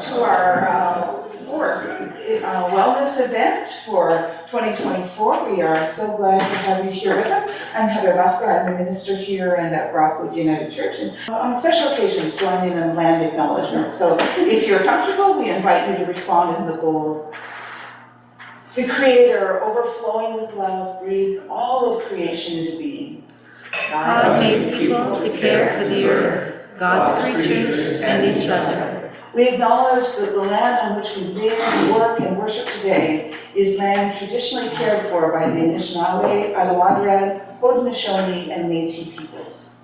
to our fourth wellness event for 2024. We are so glad to have you here with us. I'm Heather Leffler. I'm a minister here and at Rockwood United Church. And on special occasions, join in land acknowledgement. So if you're comfortable, we invite you to respond in the bold. The Creator, overflowing with love, breathed all of creation into being. God made people to care for the earth, God's creatures, and each other. We acknowledge that the land on which we live, work, and worship today is land traditionally cared for by the Anishinaabe, Arawadaran, Haudenosaunee, and Métis peoples.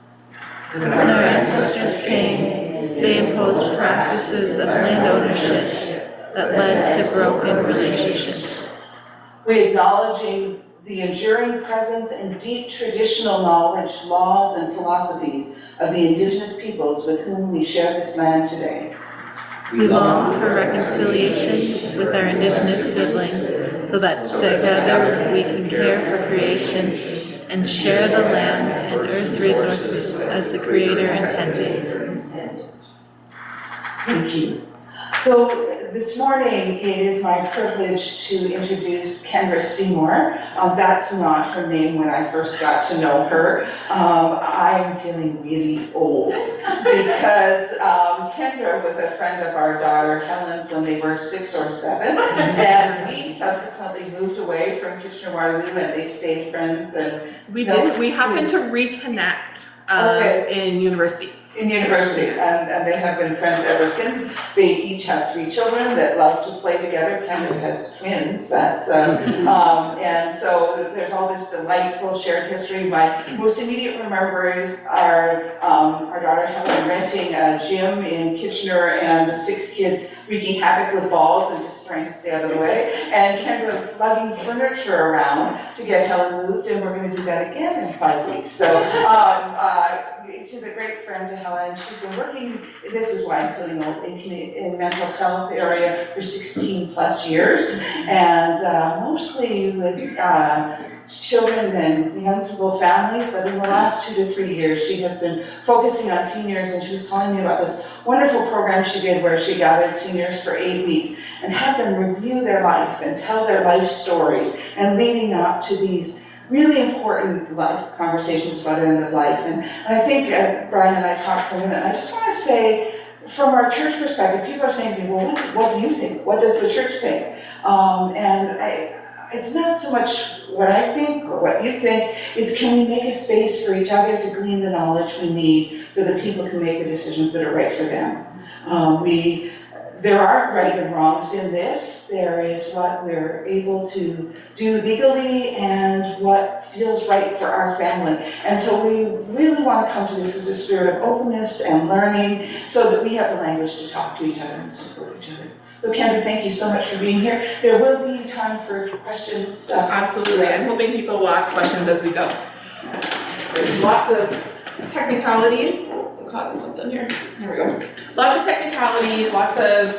When our ancestors came, they imposed practices of land ownership that led to broken relationships. We acknowledge the enduring presence and deep traditional knowledge, laws, and philosophies of the Indigenous peoples with whom we share this land today. We long for reconciliation with our Indigenous siblings so that together we can care for creation and share the land and earth resources as the Creator intended. Thank you. So this morning, it is my privilege to introduce Kendra Seymour. That's not her name when I first got to know her. I'm feeling really old because Kendra was a friend of our daughter Helen's when they were 6 or 7, and we subsequently moved away from Kitchener-Waterloo, and they stayed friends. And we did. We happened to reconnect in university. In university, and they have been friends ever since. They each have 3 children that love to play together. Kendra has twins, that's, and so there's all this delightful shared history. My most immediate memories are our daughter Helen renting a gym in Kitchener and the 6 kids wreaking havoc with balls and just trying to stay out of the way, and Kendra lugging furniture around to get Helen moved, and we're going to do that again in 5 weeks. So she's a great friend to Helen. She's been working, this is why I'm feeling old, in mental health area for 16 plus years, and mostly with children and young people, families, but in the last 2 to 3 years, she has been focusing on seniors, and she was telling me about this wonderful program she did where she gathered seniors for 8 weeks and had them review their life and tell their life stories, and leading up to these really important life conversations about end of life. And I think Brian and I talked for a minute, and I just want to say, from our church perspective, people are saying to me, well, what do you think? What does the church think? It's not so much what I think or what you think, it's can we make a space for each other to glean the knowledge we need so that people can make the decisions that are right for them. There aren't right and wrongs in this. There is what we're able to do legally and what feels right for our family. And so we really want to come to this as a spirit of openness and learning so that we have the language to talk to each other and support each other. So Kendra, thank you so much for being here. There will be time for questions. Absolutely. I'm hoping people will ask questions as we go. There's lots of technicalities. I'm caught in something here. There we go. Lots of technicalities, lots of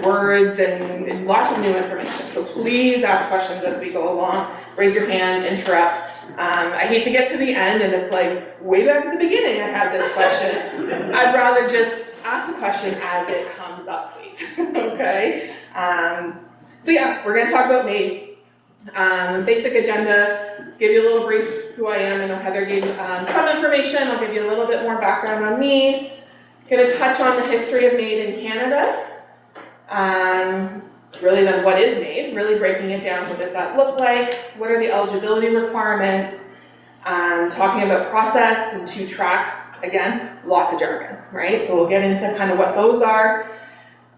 words, and lots of new information. So please ask questions as we go along. Raise your hand, interrupt. I hate to get to the end and it's like, way back at the beginning I had this question. I'd rather just ask the question as it comes up, please. Okay? So yeah, we're going to talk about MAiD. Basic agenda, give you a little brief who I am. I know Heather gave some information. I'll give you a little bit more background on me. Going to touch on the history of MAiD in Canada. Really then what is MAiD, really breaking it down, what does that look like, what are the eligibility requirements, talking about process in 2 tracks, again, lots of jargon, right? So we'll get into kind of what those are.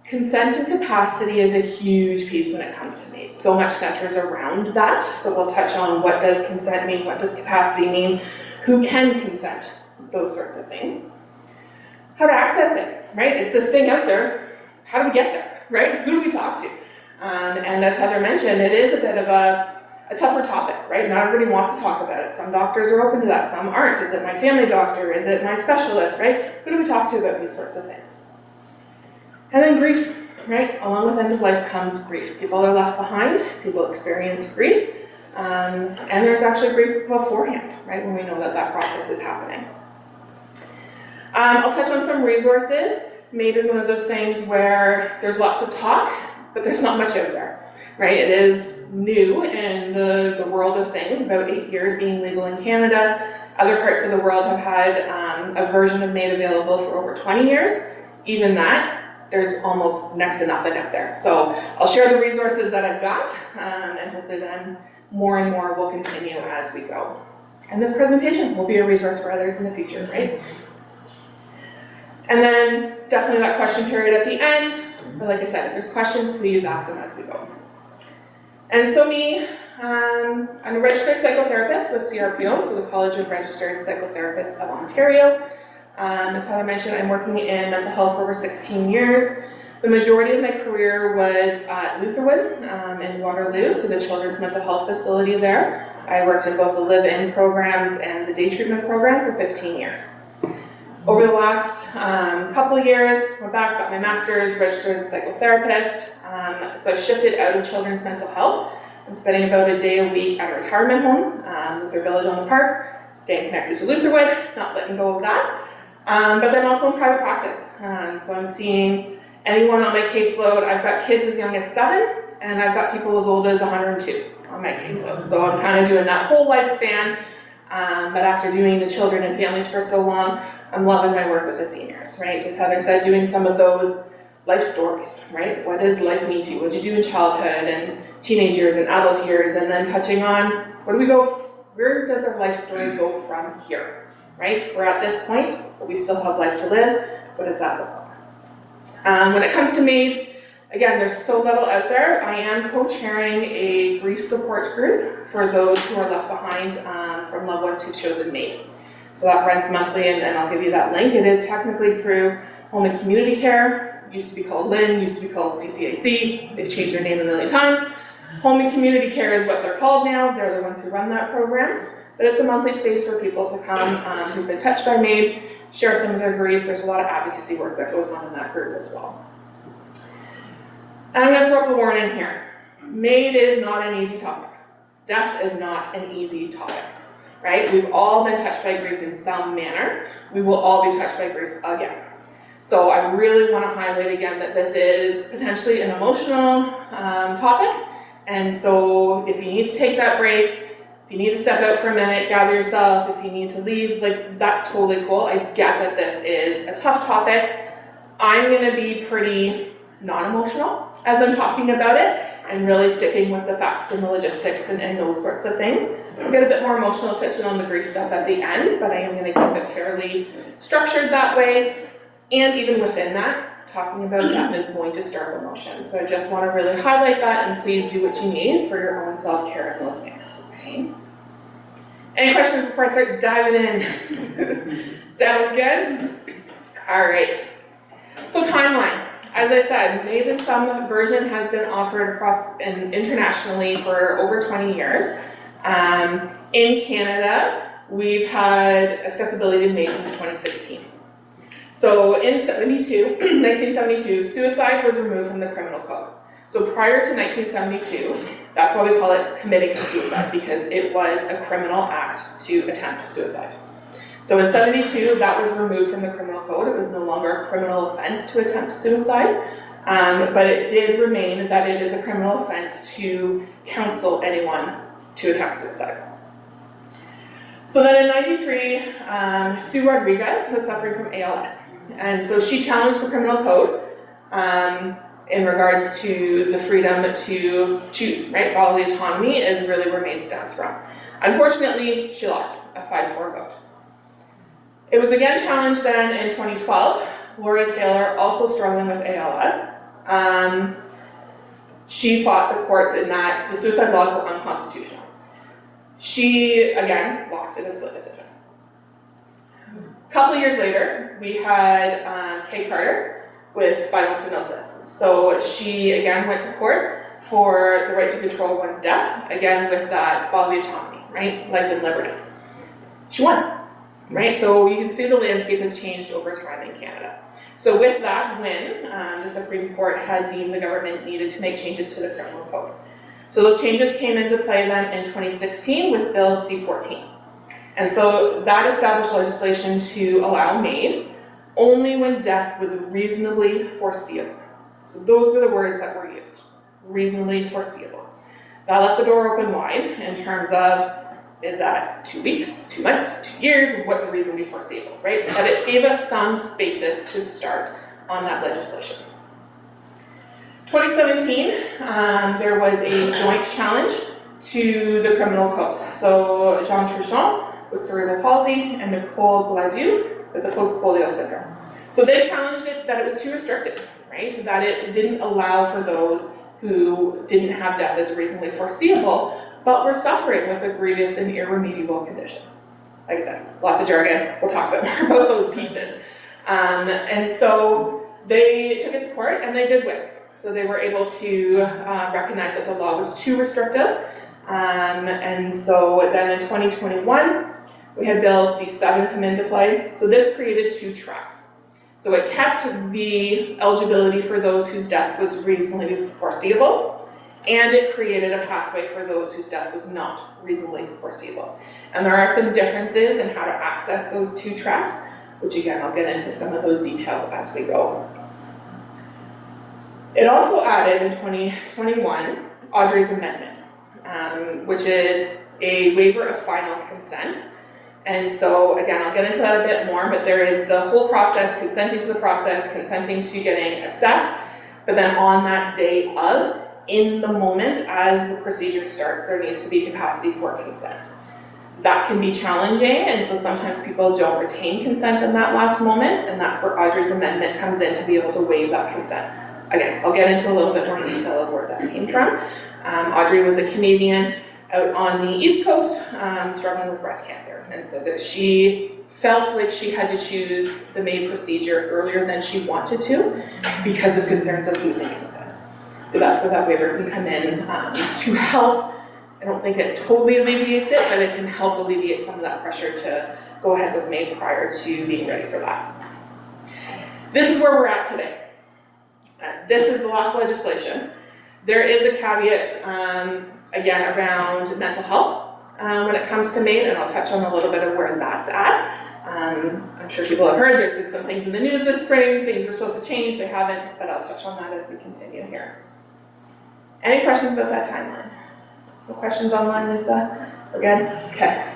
Consent and capacity is a huge piece when it comes to MAiD. So much centers around that, so we'll touch on what does consent mean, what does capacity mean, who can consent, those sorts of things. How to access it, right? It's this thing out there, how do we get there? Right? Who do we talk to? And as Heather mentioned, it is a bit of a tougher topic, right? Not everybody wants to talk about it. Some doctors are open to that, some aren't. Is it my family doctor? Is it my specialist, right? Who do we talk to about these sorts of things? And then grief, right? Along with end of life comes grief. People are left behind, people experience grief, and there's actually grief beforehand, right? When we know that that process is happening. I'll touch on some resources. MAiD is one of those things where there's lots of talk, but there's not much out there, right? It is new in the world of things, about 8 years being legal in Canada. Other parts of the world have had a version of MAiD available for over 20 years. Even that, there's almost next to nothing out there. So I'll share the resources that I've got, and hopefully then more and more will continue as we go. And this presentation will be a resource for others in the future, right? And then definitely that question period at the end. But like I said, if there's questions, please ask them as we go. And so me, I'm a registered psychotherapist with CRPO, so the College of Registered Psychotherapists of Ontario. As Heather mentioned, I'm working in mental health for over 16 years. The majority of my career was at Lutherwood in Waterloo, so the children's mental health facility there. I worked in both the live-in programs and the day treatment program for 15 years. Over the last couple of years, went back, got my master's, registered as a psychotherapist. So I shifted out of children's mental health. I'm spending about a day a week at a retirement home, Luther Village on the Park, staying connected to Lutherwood, not letting go of that. But then also in private practice. So I'm seeing anyone on my caseload. I've got kids as young as 7, and I've got people as old as 102 on my caseload. So I'm kind of doing that whole lifespan. But after doing the children and families for so long, I'm loving my work with the seniors, right? As Heather said, doing some of those life stories, right? What does life mean to you? What did you do in childhood and teenage years and adult years? And then touching on, where does our life story go from here, right? We're at this point, but we still have life to live. What does that look like? When it comes to MAiD, again, there's so little out there. I am co-chairing a grief support group for those who are left behind from loved ones who've chosen MAiD. So that runs monthly, and I'll give you that link. It is technically through Home and Community Care. Used to be called LIN, used to be called CCAC. They've changed their name a million times. Home and Community Care is what they're called now. They're the ones who run that program. But it's a monthly space for people to come who've been touched by MAiD, share some of their grief. There's a lot of advocacy work that goes on in that group as well. And I'm going to throw up a warning here. MAiD is not an easy topic. Death is not an easy topic, right? We've all been touched by grief in some manner. We will all be touched by grief again. So I really want to highlight again that this is potentially an emotional topic. And so if you need to take that break, if you need to step out for a minute, gather yourself, if you need to leave, like, that's totally cool. I get that this is a tough topic. I'm going to be pretty non-emotional as I'm talking about it and really sticking with the facts and the logistics and those sorts of things. I'll get a bit more emotional touching on the grief stuff at the end, but I am going to keep it fairly structured that way. And even within that, talking about death is going to stir up emotion. So I just want to really highlight that, and please do what you need for your own self-care in those manners, okay? Any questions before I start diving in? Sounds good? All right. So timeline. As I said, MAiD in some version has been offered across and internationally for over 20 years. In Canada, we've had accessibility to MAiD since 2016. So in 1972, suicide was removed from the criminal code. So prior to 1972, that's why we call it committing suicide, because it was a criminal act to attempt suicide. So in 72, that was removed from the criminal code. It was no longer a criminal offense to attempt suicide, but it did remain that it is a criminal offense to counsel anyone to attempt suicide. So then in 93, Sue Rodriguez was suffering from ALS. And so she challenged the criminal code in regards to the freedom to choose, right? Bodily autonomy is really where MAiD stands from. Unfortunately, she lost a 5-4 vote. It was again challenged then in 2012. Gloria Taylor, also struggling with ALS. She fought the courts in that the suicide laws were unconstitutional. She, again, lost in a split decision. A couple of years later, we had Kay Carter with spinal stenosis. So she, again, went to court for the right to control one's death, again with that bodily autonomy, right? Life and liberty. She won, right? So you can see the landscape has changed over time in Canada. So with that win, the Supreme Court had deemed the government needed to make changes to the criminal code. So those changes came into play then in 2016 with Bill C-14. And so that established legislation to allow MAiD only when death was reasonably foreseeable. So those were the words that were used, reasonably foreseeable. That left the door open wide in terms of, is that 2 weeks, 2 months, 2 years, what's reasonably foreseeable, right? So that it gave us some basis to start on that legislation. 2017, there was a joint challenge to the criminal code. So Jean Truchon with cerebral palsy and Nicole Gladue with the post-polio syndrome. So they challenged it that it was too restrictive, right? So that it didn't allow for those who didn't have death as reasonably foreseeable, but were suffering with a grievous and irremediable condition. Like I said, lots of jargon, we'll talk a bit more about those pieces. And so they took it to court and they did win. So they were able to recognize that the law was too restrictive. And so then in 2021, we had Bill C7 come into play. So this created 2 tracks. So it kept the eligibility for those whose death was reasonably foreseeable, and it created a pathway for those whose death was not reasonably foreseeable. And there are some differences in how to access those 2 tracks, which again, I'll get into some of those details as we go. It also added in 2021, Audrey's amendment, which is a waiver of final consent. And so again, I'll get into that a bit more, but there is the whole process, consenting to the process, consenting to getting assessed, but then on that day of, in the moment as the procedure starts, there needs to be capacity for consent. That can be challenging, and so sometimes people don't retain consent in that last moment, and that's where Audrey's amendment comes in to be able to waive that consent. Again, I'll get into a little bit more detail of where that came from. Audrey was a Canadian out on the East Coast struggling with breast cancer, and so that she felt like she had to choose the MAiD procedure earlier than she wanted to because of concerns of losing consent. So that's where that waiver can come in to help. I don't think it totally alleviates it, but it can help alleviate some of that pressure to go ahead with MAiD prior to being ready for that. This is where we're at today. This is the last legislation. There is a caveat, again, around mental health when it comes to MAiD, and I'll touch on a little bit of where that's at. I'm sure people have heard there's been some things in the news this spring, things were supposed to change, they haven't, but I'll touch on that as we continue here. Any questions about that timeline? No questions online, Lisa? We're good? Okay.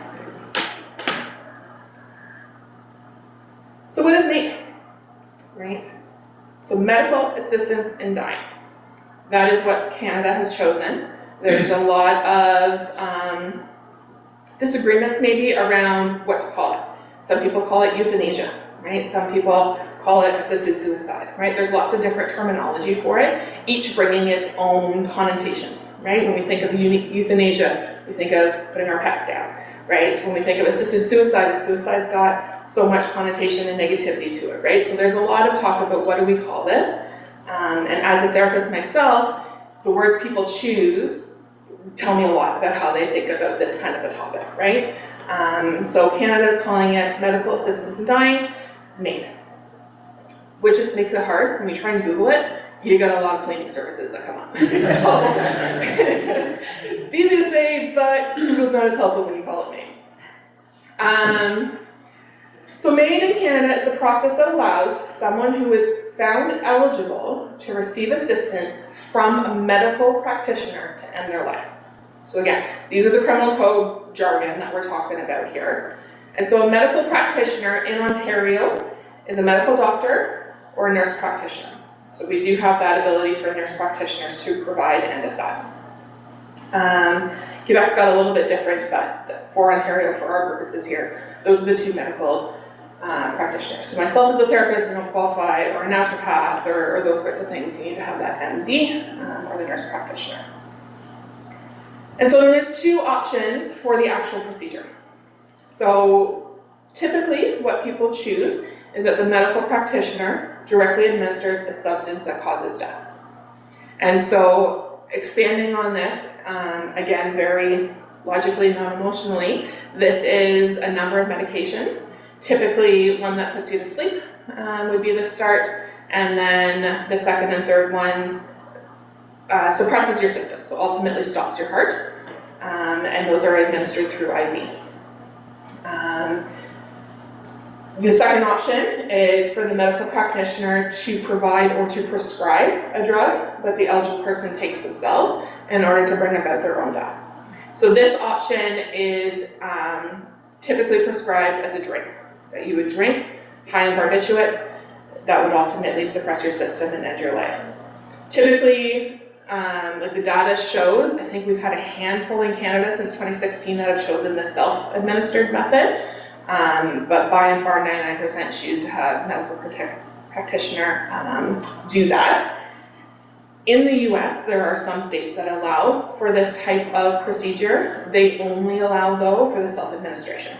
So what is MAiD? Right? So medical assistance in dying. That is what Canada has chosen. There's a lot of disagreements maybe around what to call it. Some people call it euthanasia, right? Some people call it assisted suicide, right? There's lots of different terminology for it, each bringing its own connotations, right? When we think of euthanasia, we think of putting our pets down, right? When we think of assisted suicide, the suicide's got so much connotation and negativity to it, right? So there's a lot of talk about what do we call this, and as a therapist myself, the words people choose tell me a lot about how they think about this kind of a topic, right? So Canada's calling it medical assistance in dying, MAiD, which makes it hard. When you try and Google it, you got a lot of cleaning services that come up. So, it's easy to say, but Google's not as helpful when you call it MAiD. So MAiD in Canada is the process that allows someone who is found eligible to receive assistance from a medical practitioner to end their life. So again, these are the criminal code jargon that we're talking about here. And so a medical practitioner in Ontario is a medical doctor or a nurse practitioner. So we do have that ability for nurse practitioners to provide and assess. Quebec's got a little bit different, but for Ontario, for our purposes here, those are the 2 medical practitioners. So myself as a therapist, I don't qualify, or a naturopath, or those sorts of things. You need to have that MD or the nurse practitioner. And so then there's 2 options for the actual procedure. So typically what people choose is that the medical practitioner directly administers a substance that causes death. And so expanding on this, again, very logically, not emotionally, this is a number of medications. Typically, one that puts you to sleep would be the start, and then the second and third ones suppresses your system, so ultimately stops your heart, and those are administered through IV. The second option is for the medical practitioner to provide or to prescribe a drug that the eligible person takes themselves in order to bring about their own death. So this option is typically prescribed as a drink, that you would drink high in barbiturates that would ultimately suppress your system and end your life. Typically, like the data shows, I think we've had a handful in Canada since 2016 that have chosen the self-administered method, but by and far 99% choose to have a medical practitioner do that. In the US, there are some states that allow for this type of procedure. They only allow, though, for the self-administration.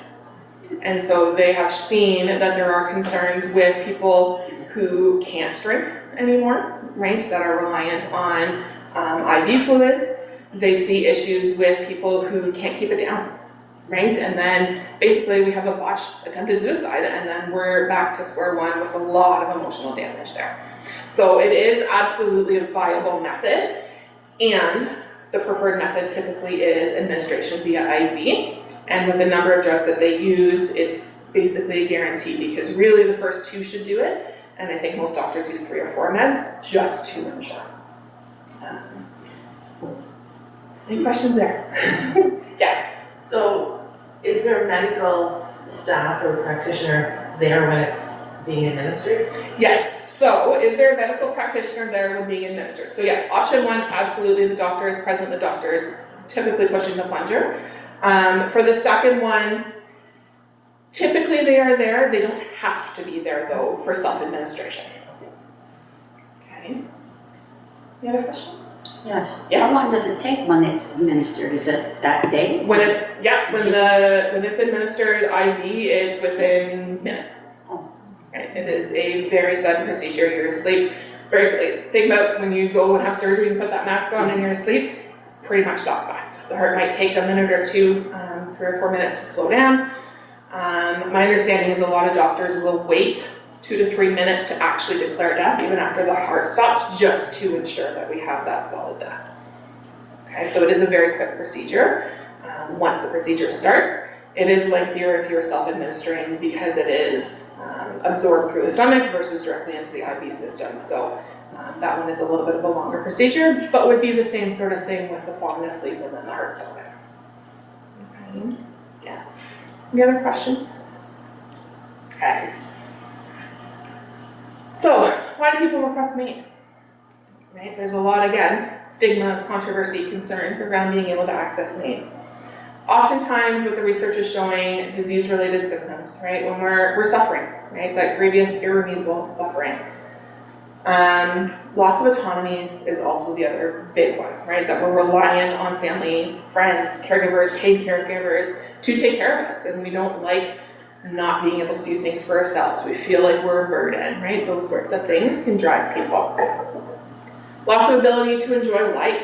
And so they have seen that there are concerns with people who can't drink anymore, right, that are reliant on IV fluids. They see issues with people who can't keep it down, right? And then basically we have a botched attempted suicide, and then we're back to square one with a lot of emotional damage there. So it is absolutely a viable method, and the preferred method typically is administration via IV. And with the number of drugs that they use, it's basically a guarantee, because really the first two should do it, and I think most doctors use 3 or 4 meds just to ensure. Any questions there? Yeah. So is there a medical staff or practitioner there when it's being administered? Yes. So is there a medical practitioner there when being administered? So yes, option one, absolutely the doctor is present, the doctor is typically pushing the plunger. For the second one, typically they are there. They don't have to be there though for self-administration. Okay. Any other questions? Yes. Yeah. How long does it take when it's administered? Is it that day? When it's when it's administered IV, it's within minutes. Oh. Right. It is a very sudden procedure. You're asleep very quickly. Think about when you go and have surgery and put that mask on and you're asleep. It's pretty much that fast. The heart might take a minute or two, 3 or 4 minutes to slow down. My understanding is a lot of doctors will wait 2 to 3 minutes to actually declare death, even after the heart stops, just to ensure that we have that solid death. Okay, so it is a very quick procedure. Once the procedure starts, it is lengthier if you're self-administering, because it is absorbed through the stomach versus directly into the IV system. So that one is a little bit of a longer procedure, but would be the same sort of thing with the falling asleep and then the heart stopping. Okay. Yeah. Any other questions? Okay. So, why do people request MAiD? Right? There's a lot, again, stigma, controversy, concerns around being able to access MAiD. Oftentimes, what the research is showing, disease-related symptoms, right? When we're suffering, right? That grievous, irremediable suffering. Loss of autonomy is also the other big one, right? That we're reliant on family, friends, caregivers, paid caregivers to take care of us, and we don't like not being able to do things for ourselves. We feel like we're a burden, right? Those sorts of things can drive people. Loss of ability to enjoy life,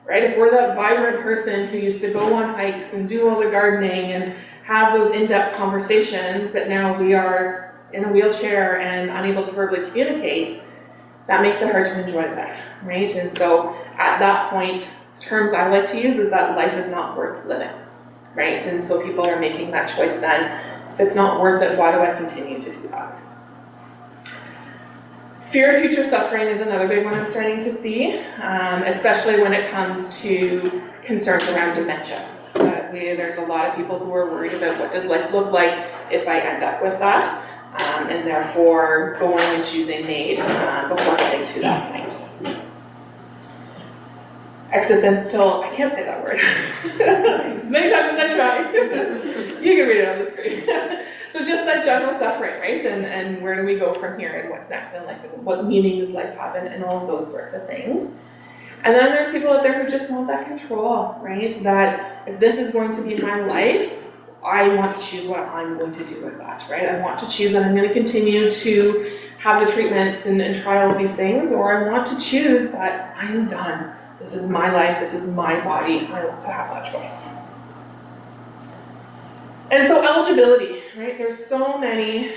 right? If we're that vibrant person who used to go on hikes and do all the gardening and have those in-depth conversations, but now we are in a wheelchair and unable to verbally communicate, that makes it hard to enjoy life, right? And so at that point, terms I like to use is that life is not worth living, right? And so people are making that choice then. If it's not worth it, why do I continue to do that? Fear of future suffering is another big one I'm starting to see, especially when it comes to concerns around dementia. There's a lot of people who are worried about what does life look like if I end up with that, and therefore going and choosing MAiD before getting to that point. Existential, I can't say that word as many times as I try. You can read it on the screen. So just that general suffering, right? And where do we go from here, and what's next in life, and what meaning does life have, and all of those sorts of things. And then there's people out there who just want that control, right? That if this is going to be my life, I want to choose what I'm going to do with that, right? I want to choose that I'm going to continue to have the treatments and try all of these things, or I want to choose that I'm done. This is my life, this is my body, I want to have that choice. And so eligibility, right? There's so many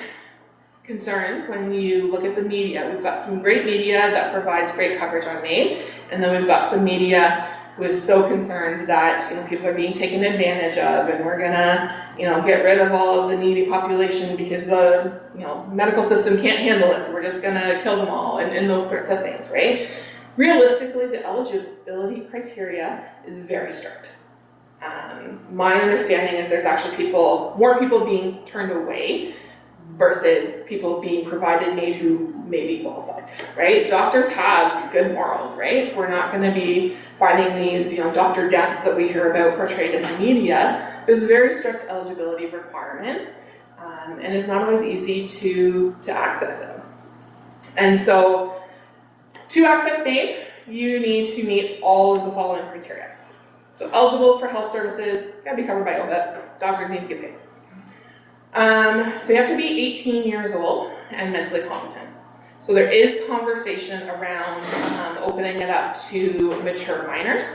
concerns when you look at the media. We've got some great media that provides great coverage on MAiD, and then we've got some media who is so concerned that, you know, people are being taken advantage of, and we're gonna, you know, get rid of all of the needy population because the, you know, medical system can't handle it, so we're just gonna kill them all, and those sorts of things, right? Realistically, the eligibility criteria is very strict. My understanding is there's actually more people being turned away versus people being provided MAiD who may be qualified, right? Doctors have good morals, right? We're not gonna be finding these, you know, doctor deaths that we hear about portrayed in the media. There's very strict eligibility requirements, and it's not always easy to access it. And so, to access MAiD, you need to meet all of the following criteria. So eligible for health services, gotta be covered by OHIP, doctors need to get paid. So you have to be 18 years old and mentally competent. So there is conversation around opening it up to mature minors.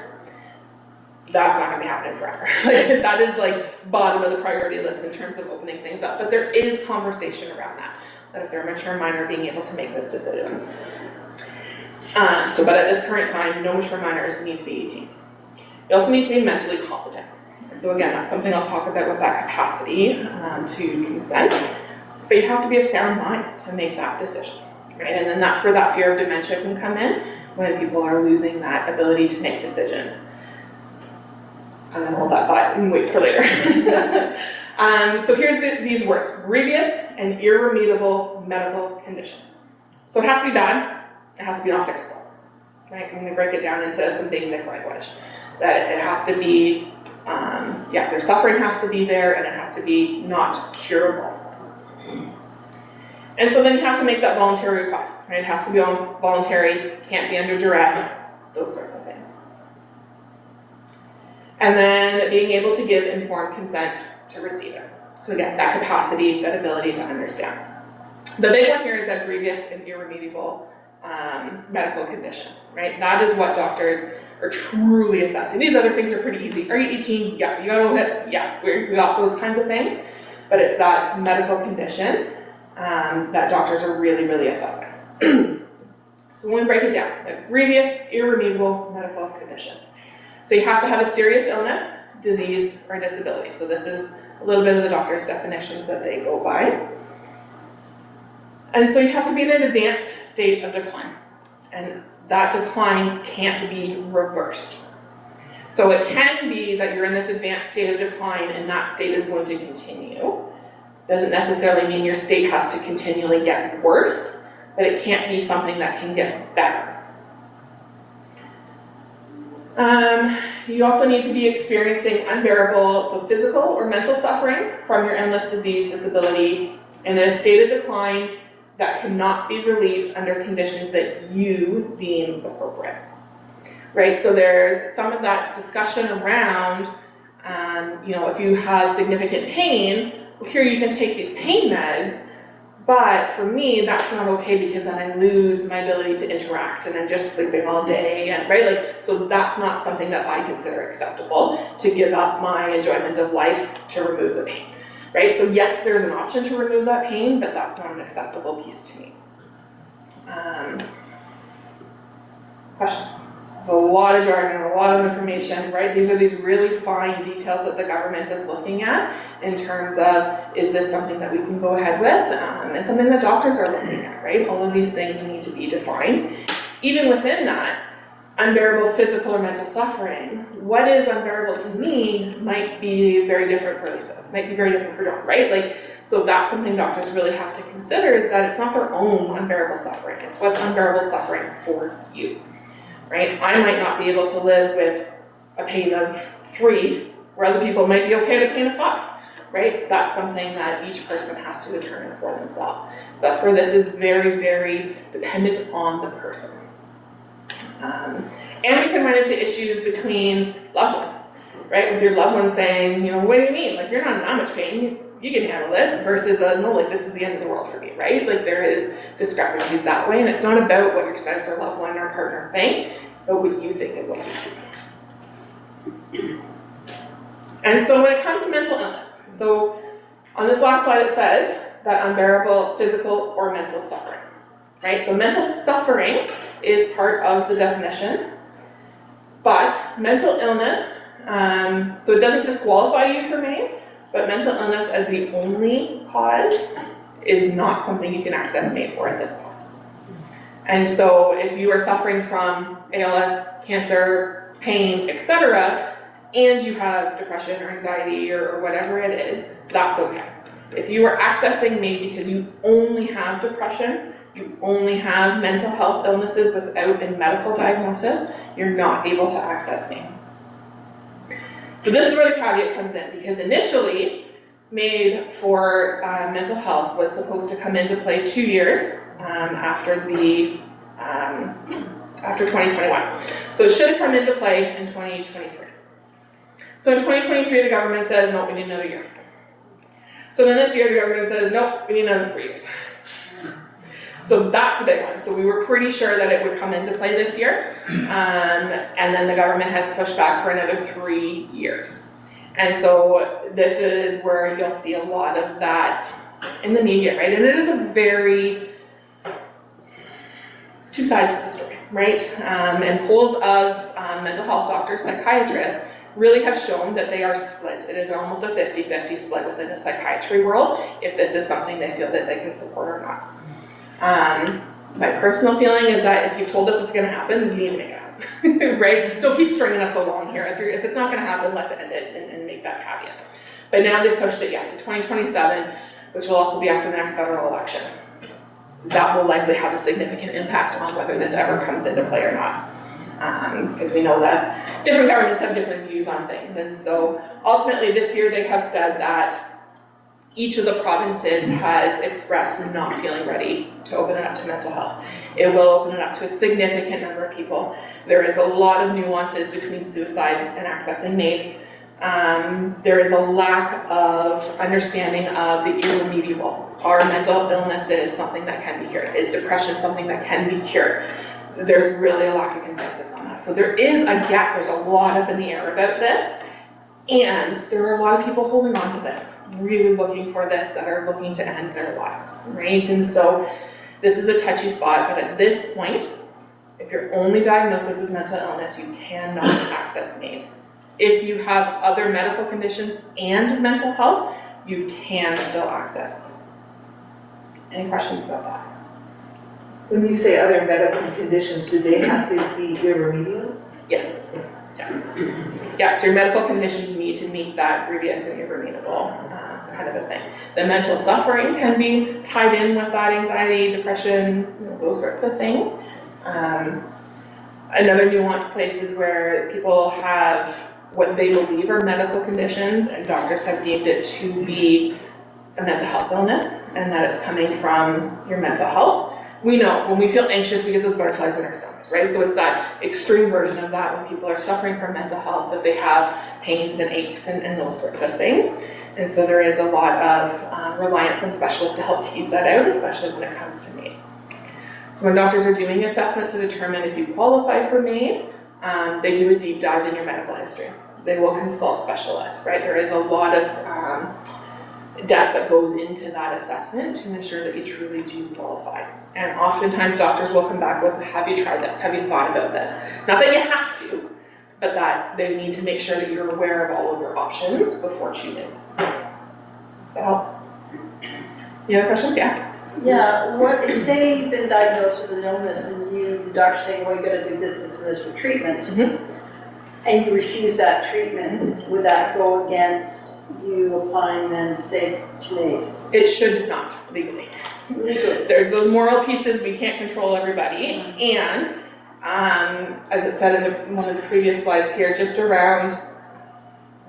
That's not gonna be happening forever. Like, that is like bottom of the priority list in terms of opening things up, but there is conversation around that if they're a mature minor, being able to make this decision. But at this current time, no mature minors need to be 18. You also need to be mentally competent. And so again, that's something I'll talk about with that capacity to consent, but you have to be of sound mind to make that decision, right? And then that's where that fear of dementia can come in, when people are losing that ability to make decisions. And then hold that thought and wait for later. So here's these words: grievous and irremediable medical condition. So it has to be bad, it has to be not fixable, right? I'm gonna break it down into some basic language. That it has to be, their suffering has to be there, and it has to be not curable. And so then you have to make that voluntary request, right? It has to be voluntary, can't be under duress, those sorts of things. And then being able to give informed consent to receive it. So again, that capacity, that ability to understand. The big one here is that grievous and irremediable medical condition, right? That is what doctors are truly assessing. These other things are pretty easy. Are you 18? Yeah. You got OHIP? Yeah. We got those kinds of things. But it's that medical condition that doctors are really, really assessing. So when we break it down, the grievous, irremediable medical condition. So you have to have a serious illness, disease, or disability. So this is a little bit of the doctor's definitions that they go by. And so you have to be in an advanced state of decline. And that decline can't be reversed. So it can be that you're in this advanced state of decline and that state is going to continue. Doesn't necessarily mean your state has to continually get worse, but it can't be something that can get better. You also need to be experiencing unbearable, so physical or mental suffering from your endless disease, disability, and in a state of decline that cannot be relieved under conditions that you deem appropriate, right? So there's some of that discussion around, if you have significant pain, well, here you can take these pain meds, but for me, that's not okay because then I lose my ability to interact and I'm just sleeping all day, and right? Like, so that's not something that I consider acceptable, to give up my enjoyment of life to remove the pain. Right, so yes, there's an option to remove that pain, but that's not an acceptable piece to me. Questions? So a lot of jargon, a lot of information, right? These are these really fine details that the government is looking at in terms of, is this something that we can go ahead with? And something that doctors are looking at, right? All of these things need to be defined. Even within that, unbearable physical or mental suffering, what is unbearable to me might be very different for Lisa, might be very different for John, right? Like, so that's something doctors really have to consider, is that it's not their own unbearable suffering, it's what's unbearable suffering for you, right? I might not be able to live with a pain of 3, where other people might be okay at a pain of 5, right? That's something that each person has to determine for themselves. So that's where this is very, very dependent on the person. And we can run into issues between loved ones, right? With your loved one saying, what do you mean? Like, you're not in that much pain, you can handle this, versus no, like, this is the end of the world for me, right? Like, there is discrepancies that way, and it's not about what your spouse or loved one or partner think, it's about what you think and what you do. And so when it comes to mental illness, so on this last slide it says that unbearable physical or mental suffering, right? So mental suffering is part of the definition, but mental illness, so it doesn't disqualify you for MAiD, but mental illness as the only cause is not something you can access MAiD for at this point. And so if you are suffering from ALS, cancer, pain, etc., and you have depression or anxiety or whatever it is, that's okay. If you are accessing MAiD because you only have depression, you only have mental health illnesses without a medical diagnosis, you're not able to access MAiD. So this is where the caveat comes in, because initially, MAiD for mental health was supposed to come into play 2 years after 2021. So it should have come into play in 2023. So in 2023, the government says, no, we need another year. So then this year, the government says, nope, we need another 3 years. So that's the big one. So we were pretty sure that it would come into play this year. And then the government has pushed back for another 3 years. And so this is where you'll see a lot of that in the media, right? And it is a very, two sides to the story, right? And polls of mental health doctors, psychiatrists, really have shown that they are split. It is almost a 50-50 split within the psychiatry world if this is something they feel that they can support or not. My personal feeling is that if you've told us it's going to happen, you need to make it happen, right? Don't keep stringing us along here. If it's not going to happen, let's end it and make that caveat. But now they've pushed it, to 2027, which will also be after the next federal election. That will likely have a significant impact on whether this ever comes into play or not. Because we know that different governments have different views on things. And so ultimately this year they have said that each of the provinces has expressed not feeling ready to open it up to mental health. It will open it up to a significant number of people. There is a lot of nuances between suicide and accessing MAiD. There is a lack of understanding of the irremediable. Are mental illnesses something that can be cured? Is depression something that can be cured? There's really a lack of consensus on that. So there is a gap, there's a lot up in the air about this, and there are a lot of people holding on to this, really looking for this, that are looking to end their lives, right? And so this is a touchy spot, but at this point, if your only diagnosis is mental illness, you cannot access MAiD. If you have other medical conditions and mental health, you can still access MAiD. Any questions about that? When you say other medical conditions, do they have to be irremediable? Yes. Yeah, so your medical conditions need to meet that grievous and irremediable kind of a thing. The mental suffering can be tied in with that anxiety, depression, those sorts of things. Another nuanced place is where people have what they believe are medical conditions and doctors have deemed it to be a mental health illness and that it's coming from your mental health. We know when we feel anxious, we get those butterflies in our stomachs, right? So it's that extreme version of that when people are suffering from mental health, that they have pains and aches and those sorts of things. And so there is a lot of reliance on specialists to help tease that out, especially when it comes to MAiD. So when doctors are doing assessments to determine if you qualify for MAiD, they do a deep dive in your medical history. They will consult specialists, right? There is a lot of depth that goes into that assessment to ensure that you truly do qualify. And oftentimes doctors will come back with, have you tried this? Have you thought about this? Not that you have to, but that they need to make sure that you're aware of all of your options before choosing. Does that help? Any other questions? Yeah. Yeah, what, say you've been diagnosed with an illness and the doctor's saying, well, you gotta do this and this for treatment, and you refuse that treatment, would that go against you applying then, say, to MAiD? It should not, legally. There's those moral pieces, we can't control everybody, and as it said in one of the previous slides here, just around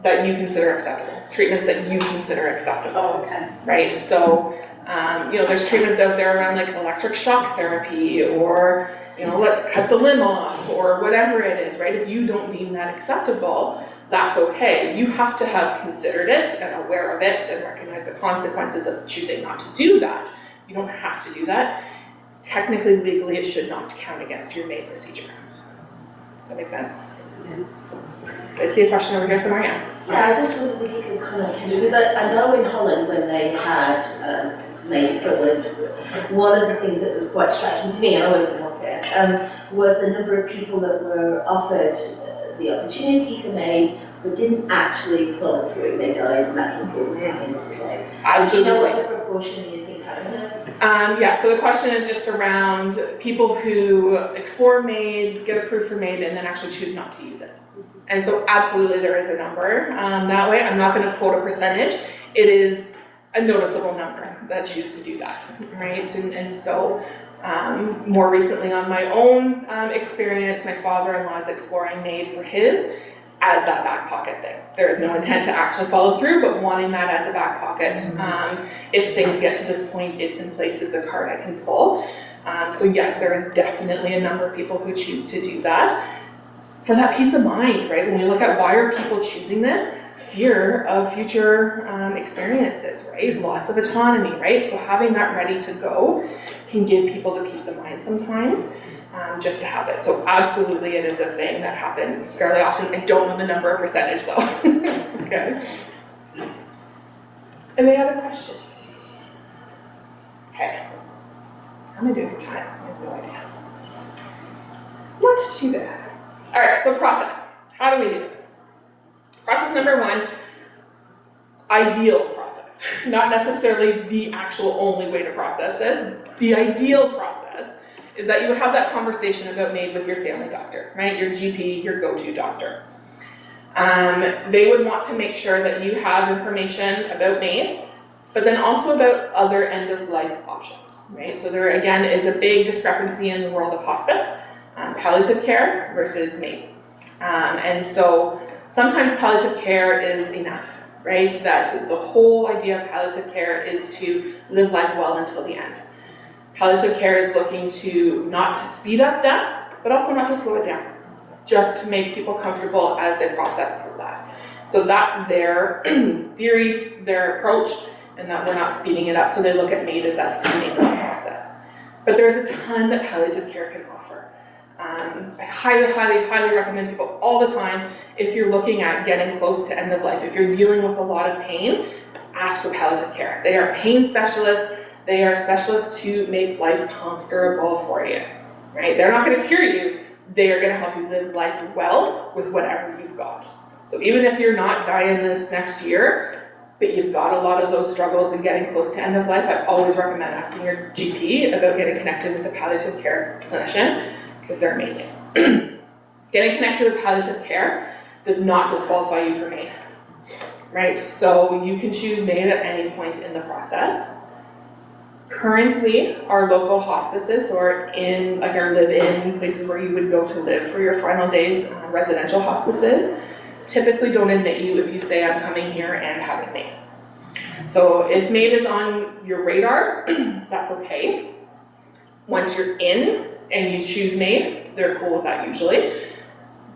that you consider acceptable, treatments that you consider acceptable. Oh, okay. Right, so there's treatments out there around like electric shock therapy or let's cut the limb off or whatever it is, right? If you don't deem that acceptable, that's okay. You have to have considered it and aware of it and recognize the consequences of choosing not to do that. You don't have to do that. Technically, legally, it should not count against your MAiD procedure. Does that make sense? Yeah. I see a question over here somewhere, yeah. Yeah, I just wondered if you could comment, because I know in Holland when they had MAiD equivalent, one of the things that was quite striking to me, and I won't healthcare, was the number of people that were offered the opportunity for MAiD, but didn't actually follow through. They died, and that's important at the end of the day. So do you know what the proportion is in Canada? Yeah, so the question is just around people who explore MAiD, get approved for MAiD, and then actually choose not to use it. And so absolutely there is a number that way. I'm not going to quote a percentage. It is a noticeable number that choose to do that, right? And so more recently on my own experience, my father-in-law is exploring MAiD for his as that back pocket thing. There is no intent to actually follow through, but wanting that as a back pocket. If things get to this point, it's in place, it's a card I can pull. So yes, there is definitely a number of people who choose to do that for that peace of mind, right? When we look at why are people choosing this, fear of future experiences, right? Loss of autonomy, right? So having that ready to go can give people the peace of mind sometimes. Just to have it. So absolutely it is a thing that happens fairly often. I don't know the number or percentage though. Okay. Any other questions? Okay. How am I doing for time? I have no idea. Not too bad. All right, so process. How do we do this? Process number one, ideal process. Not necessarily the actual only way to process this. The ideal process is that you would have that conversation about MAiD with your family doctor, right? Your GP, your go-to doctor. They would want to make sure that you have information about MAiD, but then also about other end-of-life options, right? So there, again, is a big discrepancy in the world of hospice, palliative care versus MAiD. And so sometimes palliative care is enough, right? That the whole idea of palliative care is to live life well until the end. Palliative care is looking to not to speed up death, but also not to slow it down, just to make people comfortable as they process through that. So that's their theory, their approach, and that we're not speeding it up. So they look at MAiD as that speeding up process. But there's a ton that palliative care can offer. I highly, highly, highly recommend people all the time, if you're looking at getting close to end of life, if you're dealing with a lot of pain, ask for palliative care. They are pain specialists. They are specialists to make life comfortable for you, right? They're not going to cure you. They are going to help you live life well with whatever you've got. So even if you're not dying this next year, but you've got a lot of those struggles and getting close to end of life, I always recommend asking your GP about getting connected with a palliative care clinician, because they're amazing. Getting connected with palliative care does not disqualify you for MAiD, right? So you can choose MAiD at any point in the process. Currently, our local hospices, or in like our live-in places where you would go to live for your final days, residential hospices, typically don't admit you if you say I'm coming here and having MAiD. So if MAiD is on your radar, that's okay. Once you're in and you choose MAiD, they're cool with that usually.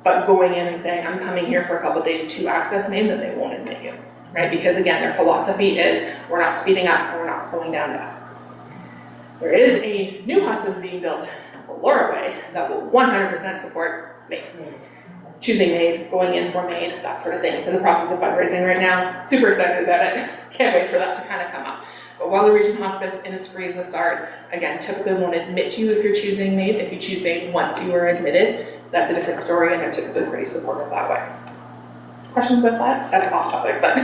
But going in and saying I'm coming here for a couple of days to access MAiD, then they won't admit you, right? Because again, their philosophy is we're not speeding up and we're not slowing down death. There is a new hospice being built, Laura Way, that will 100% support MAiD. Choosing MAiD, going in for MAiD, that sort of thing. It's in the process of fundraising right now. Super excited about it. Can't wait for that to kind of come up. But Waterloo Region Hospice, Innisfree, Lessard, again, typically won't admit you if you're choosing MAiD. If you choose MAiD once you are admitted, that's a different story, and they're typically pretty supportive that way. Questions about that? That's off topic, but.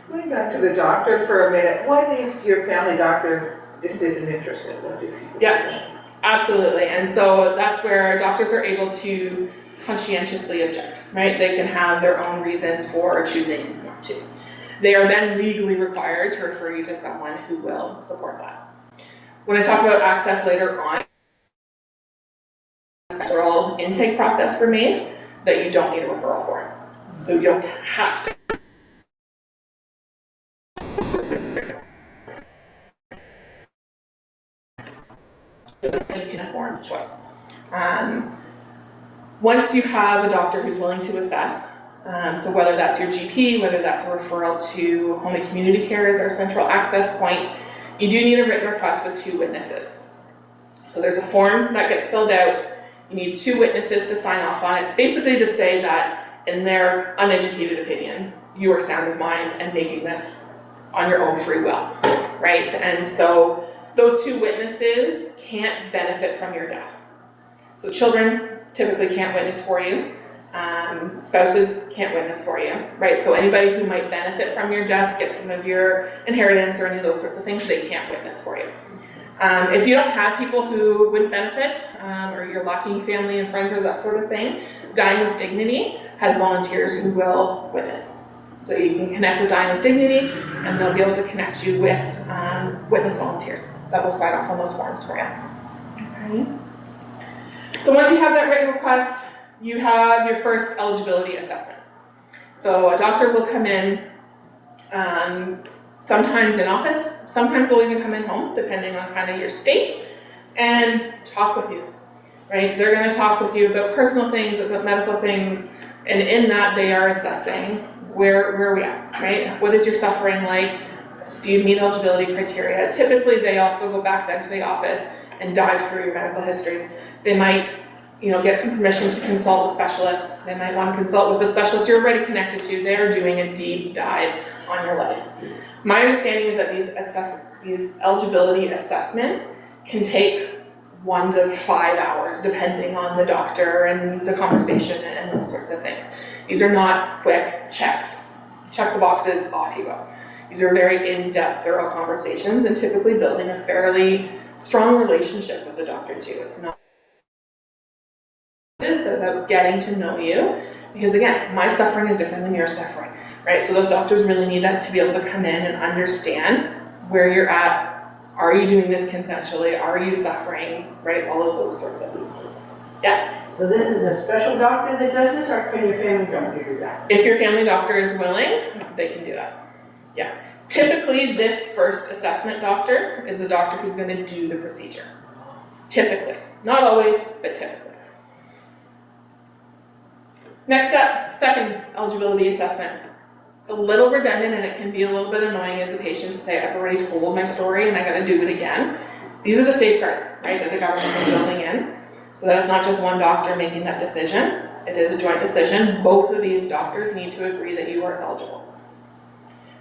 Going back to the doctor for a minute, what if your family doctor just isn't interested? What do people do? Yeah, absolutely. And so that's where doctors are able to conscientiously object, right? They can have their own reasons for choosing not to. They are then legally required to refer you to someone who will support that. When I talk about access later on, referral intake process for MAiD that you don't need a referral for. So you don't have to. You can inform choice. Once you have a doctor who's willing to assess, so whether that's your GP, whether that's a referral to home and community care as our central access point, you do need a written request with 2 witnesses. So there's a form that gets filled out. You need 2 witnesses to sign off on it, basically to say that in their uneducated opinion, you are sound of mind and making this on your own free will, right? And so those 2 witnesses can't benefit from your death. So children typically can't witness for you. Spouses can't witness for you, right? So anybody who might benefit from your death, get some of your inheritance or any of those sorts of things, they can't witness for you. If you don't have people who wouldn't benefit, or you're lacking family and friends or that sort of thing, Dying with Dignity has volunteers who will witness. So you can connect with Dying with Dignity, and they'll be able to connect you with witness volunteers that will sign off on those forms for you. Okay. So once you have that written request, you have your first eligibility assessment. So a doctor will come in, sometimes in office, sometimes they'll even come in home, depending on kind of your state, and talk with you, right? They're going to talk with you about personal things, about medical things, and in that they are assessing where are we at, right? What is your suffering like? Do you meet eligibility criteria? Typically, they also go back then to the office and dive through your medical history. They might, get some permission to consult with specialists. They might want to consult with a specialist you're already connected to. They're doing a deep dive on your life. My understanding is that these eligibility assessments can take 1 to 5 hours, depending on the doctor and the conversation and those sorts of things. These are not quick checks. Check the boxes, off you go. These are very in-depth, thorough conversations, and typically building a fairly strong relationship with the doctor too. It's not just about getting to know you, because again, my suffering is different than your suffering, right? So those doctors really need to be able to come in and understand where you're at. Are you doing this consensually? Are you suffering, right? All of those sorts of things. Yeah. So this is a special doctor that does this, or can your family doctor do that? If your family doctor is willing, they can do that. Yeah. Typically, this first assessment doctor is the doctor who's going to do the procedure. Typically. Not always, but typically. Next up, second eligibility assessment. It's a little redundant and it can be a little bit annoying as a patient to say, I've already told my story and I gotta do it again. These are the safeguards, right, that the government is building in, so that it's not just one doctor making that decision. It is a joint decision. Both of these doctors need to agree that you are eligible.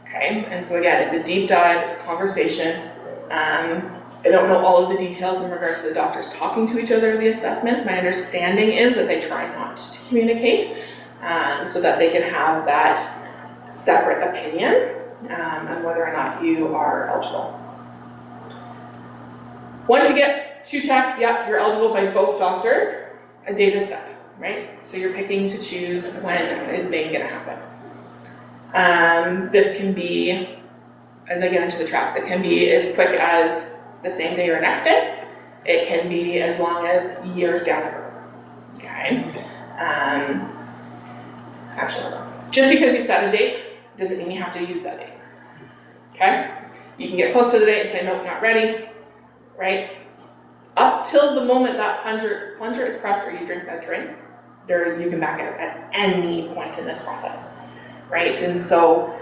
Okay, and so again, it's a deep dive, it's a conversation. I don't know all of the details in regards to the doctors talking to each other in the assessments. My understanding is that they try not to communicate, so that they can have that separate opinion on whether or not you are eligible. Once you get 2 checks, yep, you're eligible by both doctors, a date is set, right? So you're picking to choose when is MAiD going to happen. This can be, as I get into the tracks, it can be as quick as the same day or next day. It can be as long as years down the road. Okay. Actually, just because you set a date doesn't mean you have to use that date. Okay. You can get close to the date and say, nope, not ready. Right. Up till the moment that plunger is pressed or you drink that drink, you can back out at any point in this process. Right. And so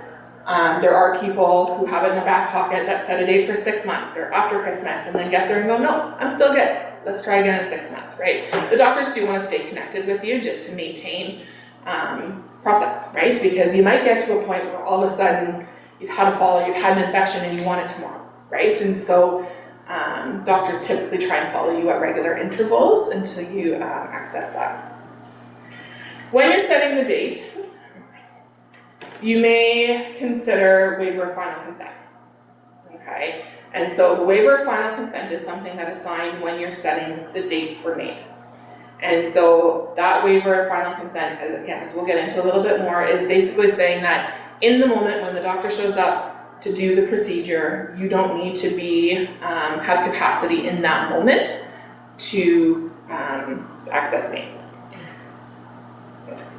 there are people who have it in their back pocket that set a date for 6 months or after Christmas and then get there and go, no, I'm still good. Let's try again in 6 months, right? The doctors do want to stay connected with you just to maintain process, right? Because you might get to a point where all of a sudden you've had a fall or you've had an infection and you want it tomorrow, right? And so doctors typically try and follow you at regular intervals until you access that. When you're setting the date, you may consider waiver of final consent, okay? And so the waiver of final consent is something that is signed when you're setting the date for MAiD. And so that waiver of final consent, again, as we'll get into a little bit more, is basically saying that in the moment when the doctor shows up to do the procedure, you don't need to have capacity in that moment to access MAiD.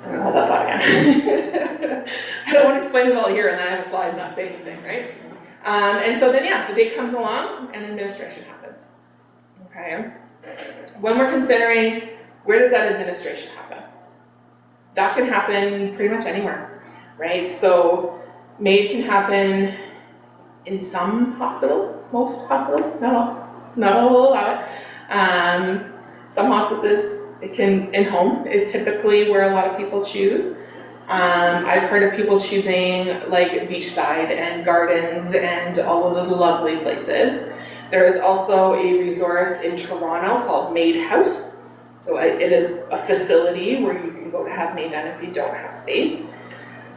I'm gonna hold that thought again. I don't want to explain it all here and then I have a slide and not say anything, right? And so then, yeah, the date comes along and administration happens. Okay. When we're considering where does that administration happen, that can happen pretty much anywhere, right? So MAiD can happen in some hospitals, most hospitals, not all will allow it. Some hospices, in home is typically where a lot of people choose. I've heard of people choosing like beachside and gardens and all of those lovely places. There is also a resource in Toronto called MAiD House, So it is a facility where you can go to have MAiD done if you don't have space.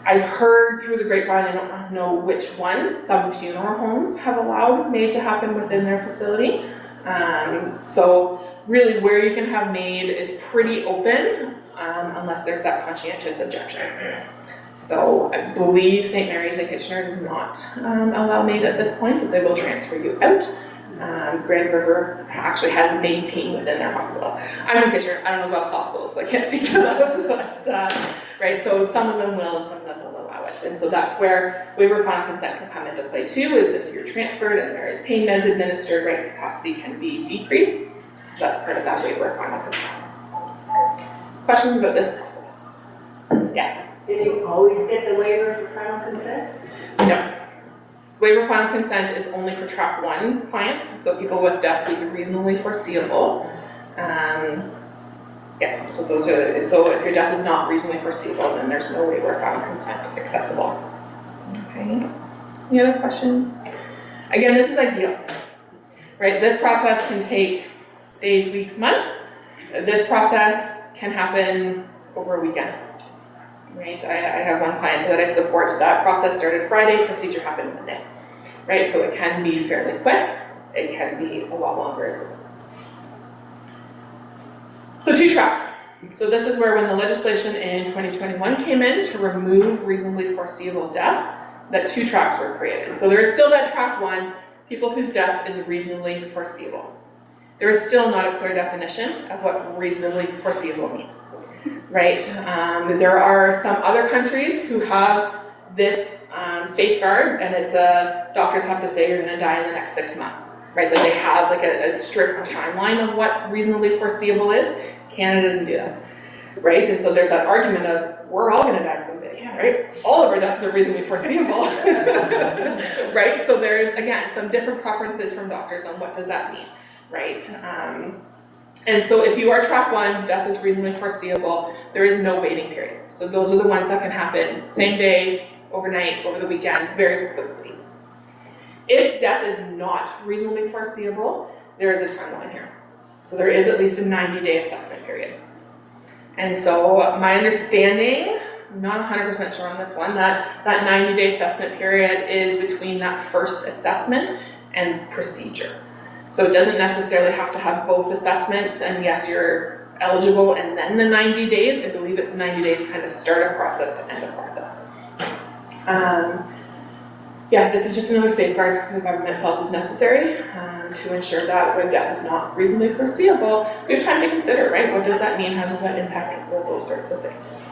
I've heard through the grapevine, I don't know which ones, some funeral homes have allowed MAiD to happen within their facility. So really where you can have MAiD is pretty open, unless there's that conscientious objection. So I believe St. Mary's in Kitchener does not allow MAiD at this point, but they will transfer you out. Grand River actually has a MAiD team within their hospital. I'm from Kitchener, I don't know about hospitals, so I can't speak to those, but, right, so some of them will and some of them will allow it. And so that's where waiver of final consent can come into play too, is if you're transferred and there is pain meds administered, right, capacity can be decreased. So that's part of that waiver of final consent. Questions about this process? Yeah? Did you always get the waiver for final consent? No. Waiver of final consent is only for track 1 clients, so people with death who's reasonably foreseeable. Yeah, so so if your death is not reasonably foreseeable, then there's no waiver of final consent accessible. Okay. Any other questions? Again, this is ideal, right? This process can take days, weeks, months. This process can happen over a weekend. Right, I have one client that I support, so that process started Friday, procedure happened Monday. Right, so it can be fairly quick, it can be a lot longer as well. So 2 tracks. So this is where when the legislation in 2021 came in to remove reasonably foreseeable death, that 2 tracks were created. So there is still that track 1, people whose death is reasonably foreseeable. There is still not a clear definition of what reasonably foreseeable means. Right, there are some other countries who have this safeguard, and it's doctors have to say you're going to die in the next 6 months, right? That they have like a strict timeline of what reasonably foreseeable is. Canada doesn't do that, right? And so there's that argument of we're all going to die someday, right? All of our deaths are reasonably foreseeable, right? So there's again some different preferences from doctors on what does that mean, right? And so if you are track 1, death is reasonably foreseeable, there is no waiting period. So those are the ones that can happen same day, overnight, over the weekend, very quickly. If death is not reasonably foreseeable, there is a timeline here. So there is at least a 90-day assessment period. And so my understanding, I'm not 100% sure on this one, that 90-day assessment period is between that first assessment and procedure. So it doesn't necessarily have to have both assessments, and yes, you're eligible, and then the 90 days, I believe it's 90 days kind of start a process to end a process. Yeah, this is just another safeguard the government felt is necessary to ensure that when death is not reasonably foreseeable, we have time to consider, right? What does that mean? How does that impact people? Those sorts of things.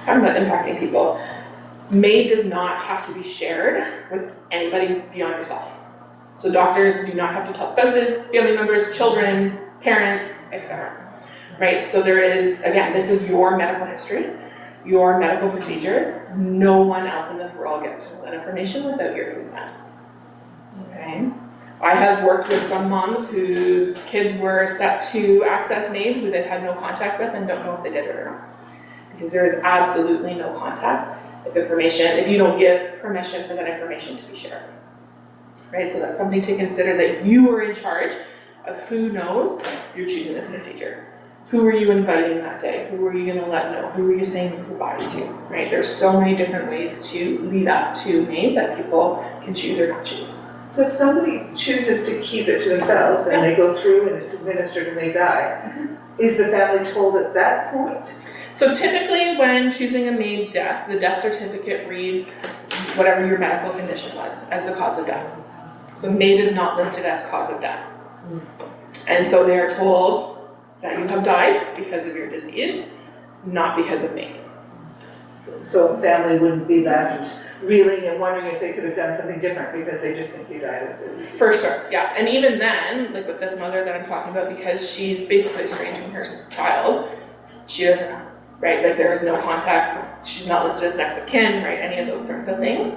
Talking about impacting people, MAiD does not have to be shared with anybody beyond yourself. So doctors do not have to tell spouses, family members, children, parents, etc. Right? So there is, again, this is your medical history, your medical procedures. No one else in this world gets to know that information without your consent. Okay? I have worked with some moms whose kids were set to access MAiD who they've had no contact with and don't know if they did it or not. Because there is absolutely no contact if you don't give permission for that information to be shared. Right, so that's something to consider, that you are in charge of who knows you're choosing this procedure. Who are you inviting that day? Who are you going to let know? Who are you saying goodbyes to? Right, there's so many different ways to lead up to MAiD that people can choose or not choose. So if somebody chooses to keep it to themselves and they go through and it's administered and they die, is the family told at that point? So typically when choosing a MAiD death, the death certificate reads whatever your medical condition was as the cause of death. So MAiD is not listed as cause of death. And so they are told that you have died because of your disease, not because of MAiD. So a family wouldn't be left reeling and wondering if they could have done something different because they just think you died of this. For sure, yeah. And even then, like with this mother that I'm talking about, because she's basically estranged from her child, she doesn't know, right? Like there is no contact, she's not listed as next of kin, right? Any of those sorts of things.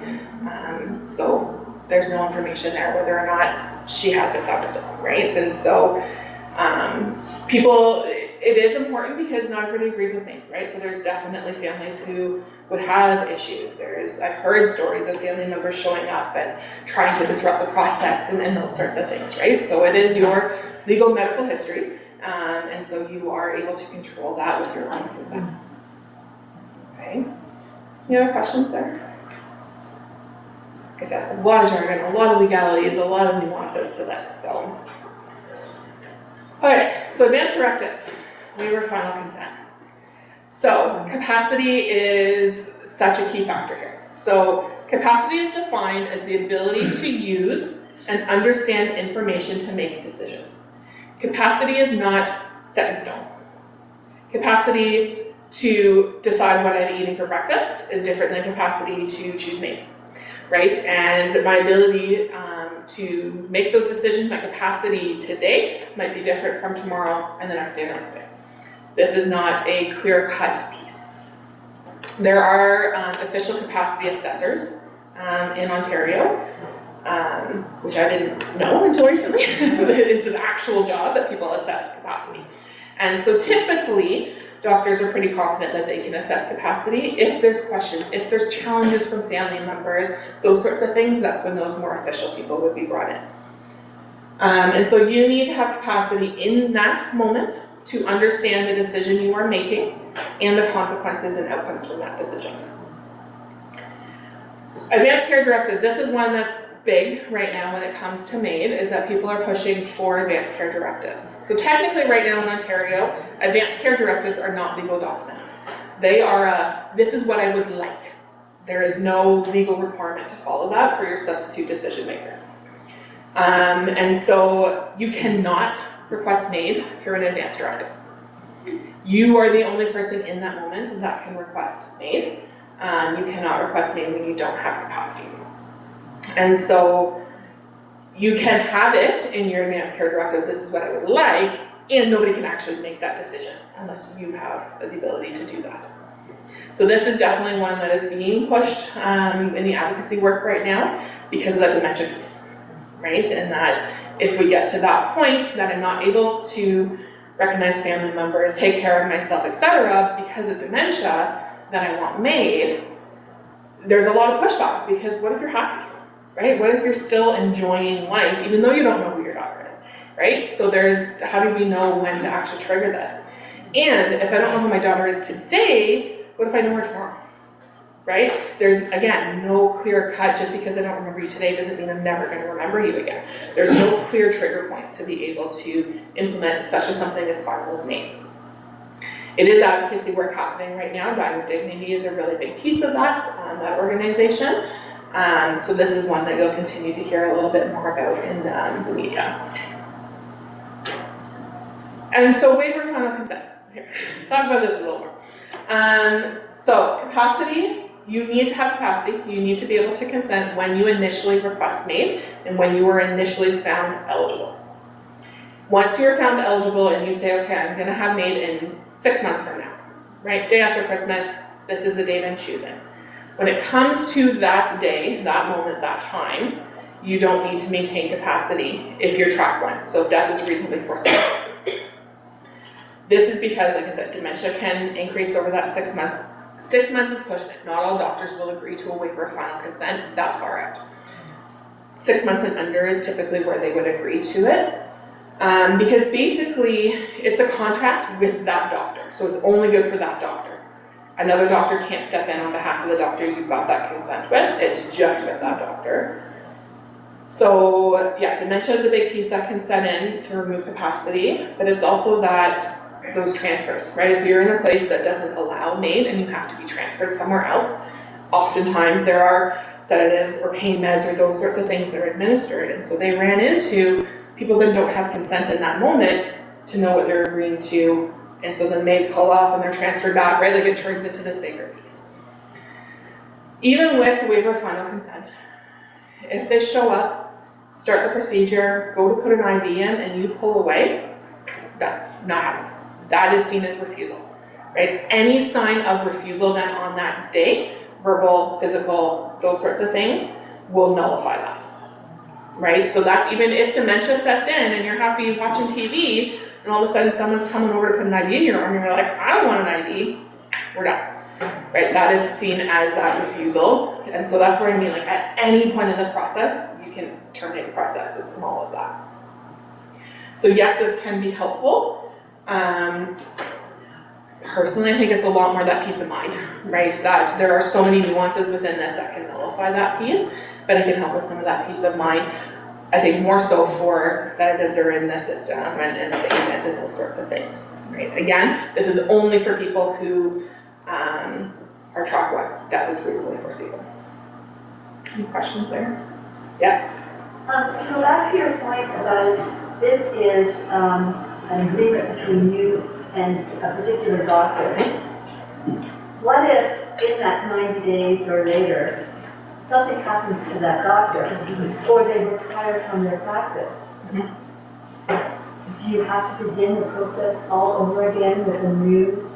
So there's no information there whether or not she has a substone, right? And so it is important because not everybody agrees with MAiD, right? So there's definitely families who would have issues. I've heard stories of family members showing up and trying to disrupt the process and those sorts of things, right? So it is your legal medical history and so you are able to control that with your own consent. Okay, any other questions there? Like I said, a lot of jargon, a lot of legalities, a lot of nuances to this, so. Okay, so advanced directives, waiver final consent. So capacity is such a key factor here. So capacity is defined as the ability to use and understand information to make decisions. Capacity is not set in stone. Capacity to decide what I'm eating for breakfast is different than capacity to choose MAiD, right? And my ability to make those decisions, my capacity today might be different from tomorrow and the next day and the next day. This is not a clear-cut piece. There are official capacity assessors in Ontario, which I didn't know until recently. It's an actual job that people assess capacity. And so typically, doctors are pretty confident that they can assess capacity. If there's questions, if there's challenges from family members, those sorts of things, that's when those more official people would be brought in. And so you need to have capacity in that moment to understand the decision you are making and the consequences and outcomes from that decision. Advanced care directives, this is one that's big right now when it comes to MAiD, is that people are pushing for advanced care directives. So technically right now in Ontario, advanced care directives are not legal documents. They are this is what I would like. There is no legal requirement to follow that for your substitute decision maker. And so you cannot request MAiD through an advanced directive. You are the only person in that moment that can request MAiD. You cannot request MAiD when you don't have capacity. And so you can have it in your advanced care directive, this is what I would like, and nobody can actually make that decision unless you have the ability to do that. So this is definitely one that is being pushed in the advocacy work right now because of that dementia piece, right? And that if we get to that point that I'm not able to recognize family members, take care of myself, etc., because of dementia, then I want MAiD, there's a lot of pushback because what if you're happy? Right? What if you're still enjoying life, even though you don't know who your daughter is, right? So how do we know when to actually trigger this? And if I don't know who my daughter is today, what if I know her tomorrow, right? There's, again, no clear cut, just because I don't remember you today doesn't mean I'm never going to remember you again. There's no clear trigger points to be able to implement, especially something as final as MAiD. It is advocacy work happening right now. Die with Dignity is a really big piece of that organization. So this is one that you'll continue to hear a little bit more about in the media. And so waiver final consent. Here, talk about this a little more. So capacity, you need to have capacity. You need to be able to consent when you initially request MAiD and when you were initially found eligible. Once you're found eligible and you say, okay, I'm gonna have MAiD in 6 months from now, right? Day after Christmas, this is the date I'm choosing. When it comes to that day, that moment, that time, you don't need to maintain capacity if you're track 1. So if death is reasonably foreseeable. This is because, like I said, dementia can increase over that 6 months. 6 months is pushing it. Not all doctors will agree to a waiver of final consent that far out. 6 months and under is typically where they would agree to it. Because basically, it's a contract with that doctor. So it's only good for that doctor. Another doctor can't step in on behalf of the doctor you've got that consent with. It's just with that doctor. So yeah, dementia is a big piece that can set in to remove capacity, but it's also that those transfers, right? If you're in a place that doesn't allow MAiD and you have to be transferred somewhere else, oftentimes there are sedatives or pain meds or those sorts of things that are administered. And so they ran into people that don't have consent in that moment to know what they're agreeing to. And so then MAiD's called off and they're transferred back, right? Like it turns into this bigger piece. Even with waiver of final consent, if they show up, start the procedure, go to put an IV in, and you pull away, not happening. That is seen as refusal, right? Any sign of refusal then on that day, verbal, physical, those sorts of things, will nullify that, right? So that's even if dementia sets in and you're happy watching TV, and all of a sudden someone's coming over to put an IV in your arm, and you're like, I don't want an IV, we're done, right? That is seen as that refusal. And so that's where I mean, like at any point in this process, you can terminate the process as small as that. So yes, this can be helpful, Personally, I think it's a lot more that peace of mind, right? That there are so many nuances within this that can nullify that piece, but it can help with some of that peace of mind. I think more so for sedatives are in the system and abatements and those sorts of things, right? Again, this is only for people who are track one, death is reasonably foreseeable. Any questions there? Yeah. To go back to your point about this is an agreement between you and a particular doctor. What if in that 90 days or later, something happens to that doctor, or they retire from their practice? Do you have to begin the process all over again with a new?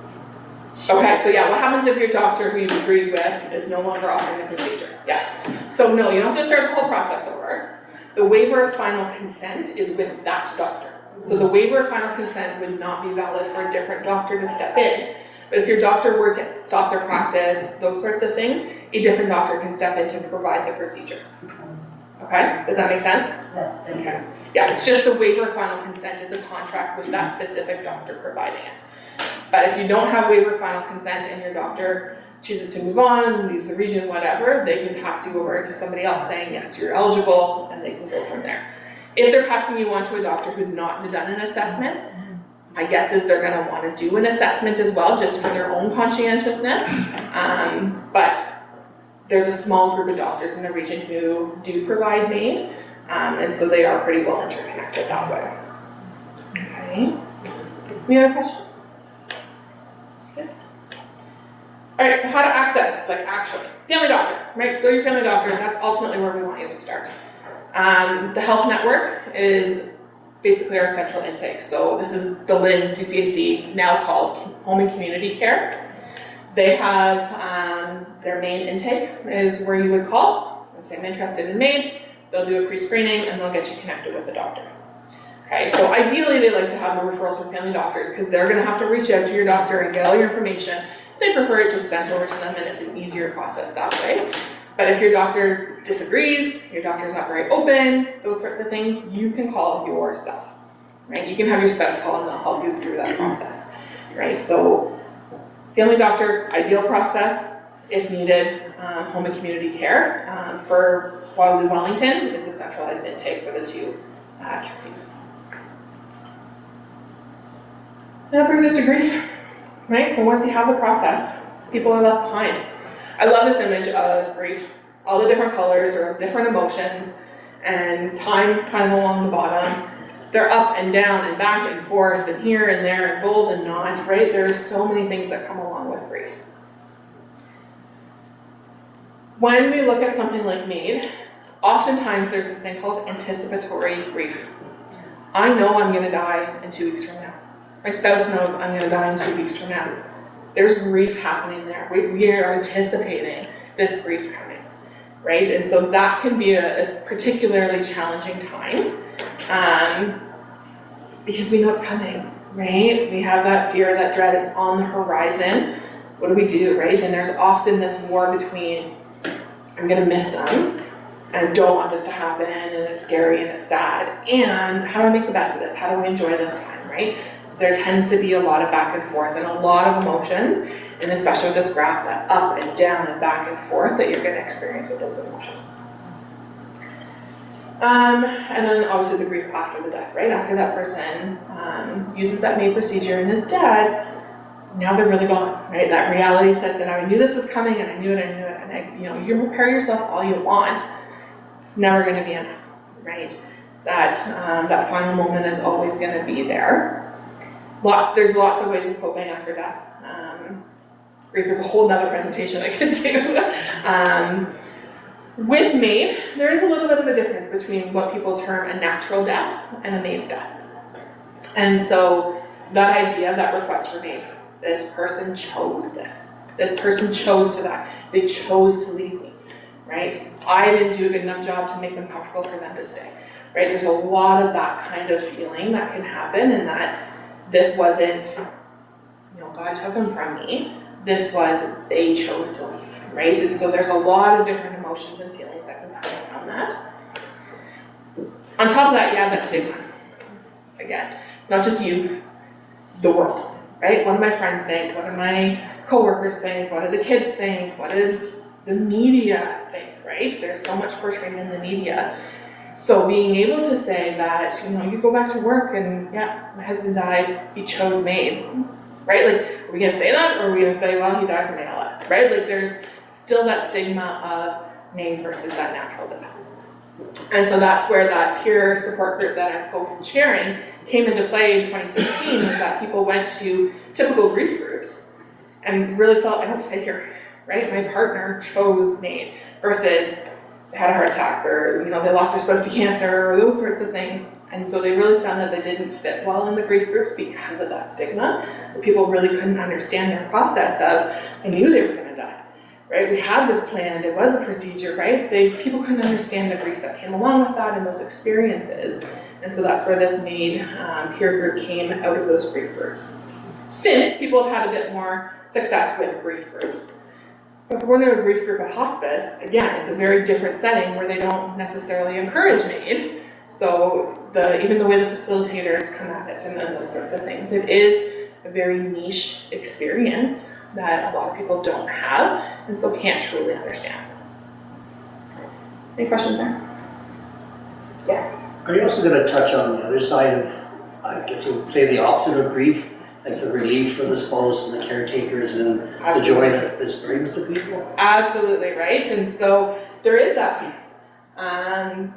Okay, so yeah, what happens if your doctor who you've agreed with is no longer offering the procedure? Yeah. So no, you don't have to start the whole process over. The waiver of final consent is with that doctor. So the waiver of final consent would not be valid for a different doctor to step in. But if your doctor were to stop their practice, those sorts of things, a different doctor can step in to provide the procedure. Okay, does that make sense? Yes. Okay. Yeah, it's just the waiver of final consent is a contract with that specific doctor providing it. But if you don't have waiver of final consent and your doctor chooses to move on, leaves the region, whatever, they can pass you over to somebody else saying, yes, you're eligible, and they can go from there. If they're passing you on to a doctor who's not done an assessment, my guess is they're gonna wanna do an assessment as well, just for their own conscientiousness. But there's a small group of doctors in the region who do provide MAiD, and so they are pretty well interconnected that way. Okay. Any other questions? Good. All right, so how to access, like actually, family doctor, right? Go to your family doctor, and that's ultimately where we want you to start. The health network is basically our central intake. So this is the LIN CCAC, now called Home and Community Care. They have their main intake is where you would call and say, I'm interested in MAiD. They'll do a pre-screening and they'll get you connected with the doctor. Okay, so ideally they like to have the referrals from family doctors because they're gonna have to reach out to your doctor and get all your information. They prefer it just sent over to them, and it's an easier process that way. But if your doctor disagrees, your doctor's not very open, those sorts of things, you can call yourself, right? You can have your spouse call and they'll help you through that process, right? So family doctor, ideal process, if needed, home and community care. For Waterloo Wellington, is a centralized intake for the two counties. That brings us to grief, right? So once you have the process, people are left behind. I love this image of grief. All the different colors are different emotions, and time kind of along the bottom. They're up and down and back and forth and here and there and gold and not, right? There's so many things that come along with grief. When we look at something like MAiD, oftentimes there's this thing called anticipatory grief. I know I'm gonna die in 2 weeks from now. My spouse knows I'm gonna die in 2 weeks from now. There's grief happening there. We are anticipating this grief coming, right? And so that can be a particularly challenging time because we know it's coming, right? We have that fear, that dread, it's on the horizon. What do we do, right? And there's often this war between, I'm gonna miss them, and I don't want this to happen, and it's scary and it's sad, and how do I make the best of this? How do I enjoy this time, right? So there tends to be a lot of back and forth and a lot of emotions, and especially with this graph, that up and down and back and forth that you're gonna experience with those emotions. And then obviously the grief after the death, right? After that person uses that MAiD procedure and is dead, now they're really gone, right? That reality sets in. I knew this was coming, and I knew it, and you know, you can prepare yourself all you want. It's never going to be enough, right? That final moment is always going to be there. There's lots of ways of coping after death. Grief is a whole nother presentation I could do. With MAiD, there is a little bit of a difference between what people term a natural death and a MAiD's death. And so that idea, that request for MAiD, this person chose this. This person chose to die. They chose to leave me, right? I didn't do a good enough job to make them comfortable for them to stay, right? There's a lot of that kind of feeling that can happen, and that this wasn't, God took them from me. This was, they chose to leave, right? And so there's a lot of different emotions and feelings that can come around that. On top of that, you have that stigma. Again, it's not just you. the world, right? What do my friends think? What do my coworkers think? What do the kids think? What does the media think, right? There's so much portrayed in the media. So being able to say that, you go back to work and yeah, my husband died, he chose MAiD, right? Like, are we gonna say that, or are we gonna say, well, he died from ALS, right? Like, there's still that stigma of MAiD versus that natural death. And so that's where that peer support group that I'm co-chairing came into play in 2016, was that people went to typical grief groups and really felt, I don't fit here, right? My partner chose MAiD versus they had a heart attack, or they lost their spouse to cancer, or those sorts of things. And so they really found that they didn't fit well in the grief groups because of that stigma. People really couldn't understand their process of, I knew they were gonna die, right? We had this planned, it was a procedure, right? People couldn't understand the grief that came along with that and those experiences. And so that's where this MAiD peer group came out of those grief groups. Since people have had a bit more success with grief groups. But if we're going to a grief group at hospice, again, it's a very different setting where they don't necessarily encourage MAiD. So even the way the facilitators come at it and those sorts of things, it is a very niche experience that a lot of people don't have and so can't truly understand. Any questions there? Yeah. Are you also going to touch on the other side of, I guess we would say, the opposite of grief, like the relief for the spouse and the caretakers and the joy that this brings to people? Absolutely, right? And so there is that piece.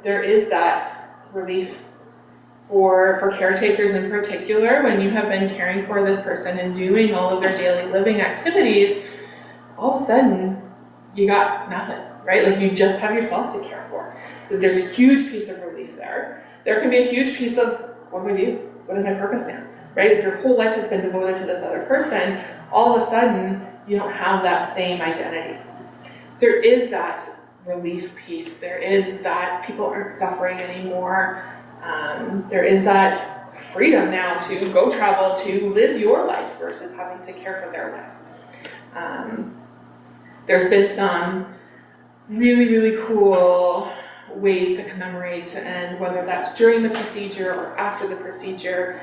There is that relief for caretakers in particular, when you have been caring for this person and doing all of their daily living activities, all of a sudden you got nothing, right? Like, you just have yourself to care for. So there's a huge piece of relief there. There can be a huge piece of, what do I do? What is my purpose now? Right? If your whole life has been devoted to this other person, all of a sudden you don't have that same identity. There is that relief piece. There is that people aren't suffering anymore. There is that freedom now to go travel, to live your life versus having to care for their lives. There's been some really, really cool ways to commemorate, and whether that's during the procedure or after the procedure,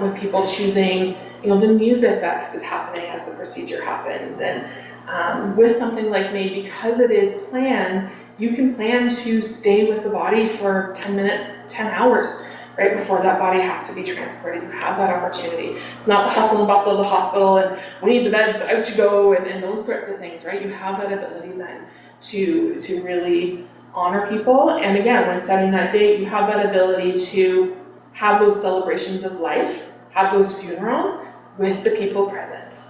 with people choosing, the music that is happening as the procedure happens. And with something like MAiD, because it is planned, you can plan to stay with the body for 10 minutes, 10 hours, right before that body has to be transported. You have that opportunity. It's not the hustle and bustle of the hospital and we need the beds, out you go, and those sorts of things, right? You have that ability then to really honor people. And again, when setting that date, you have that ability to have those celebrations of life, have those funerals with the people present,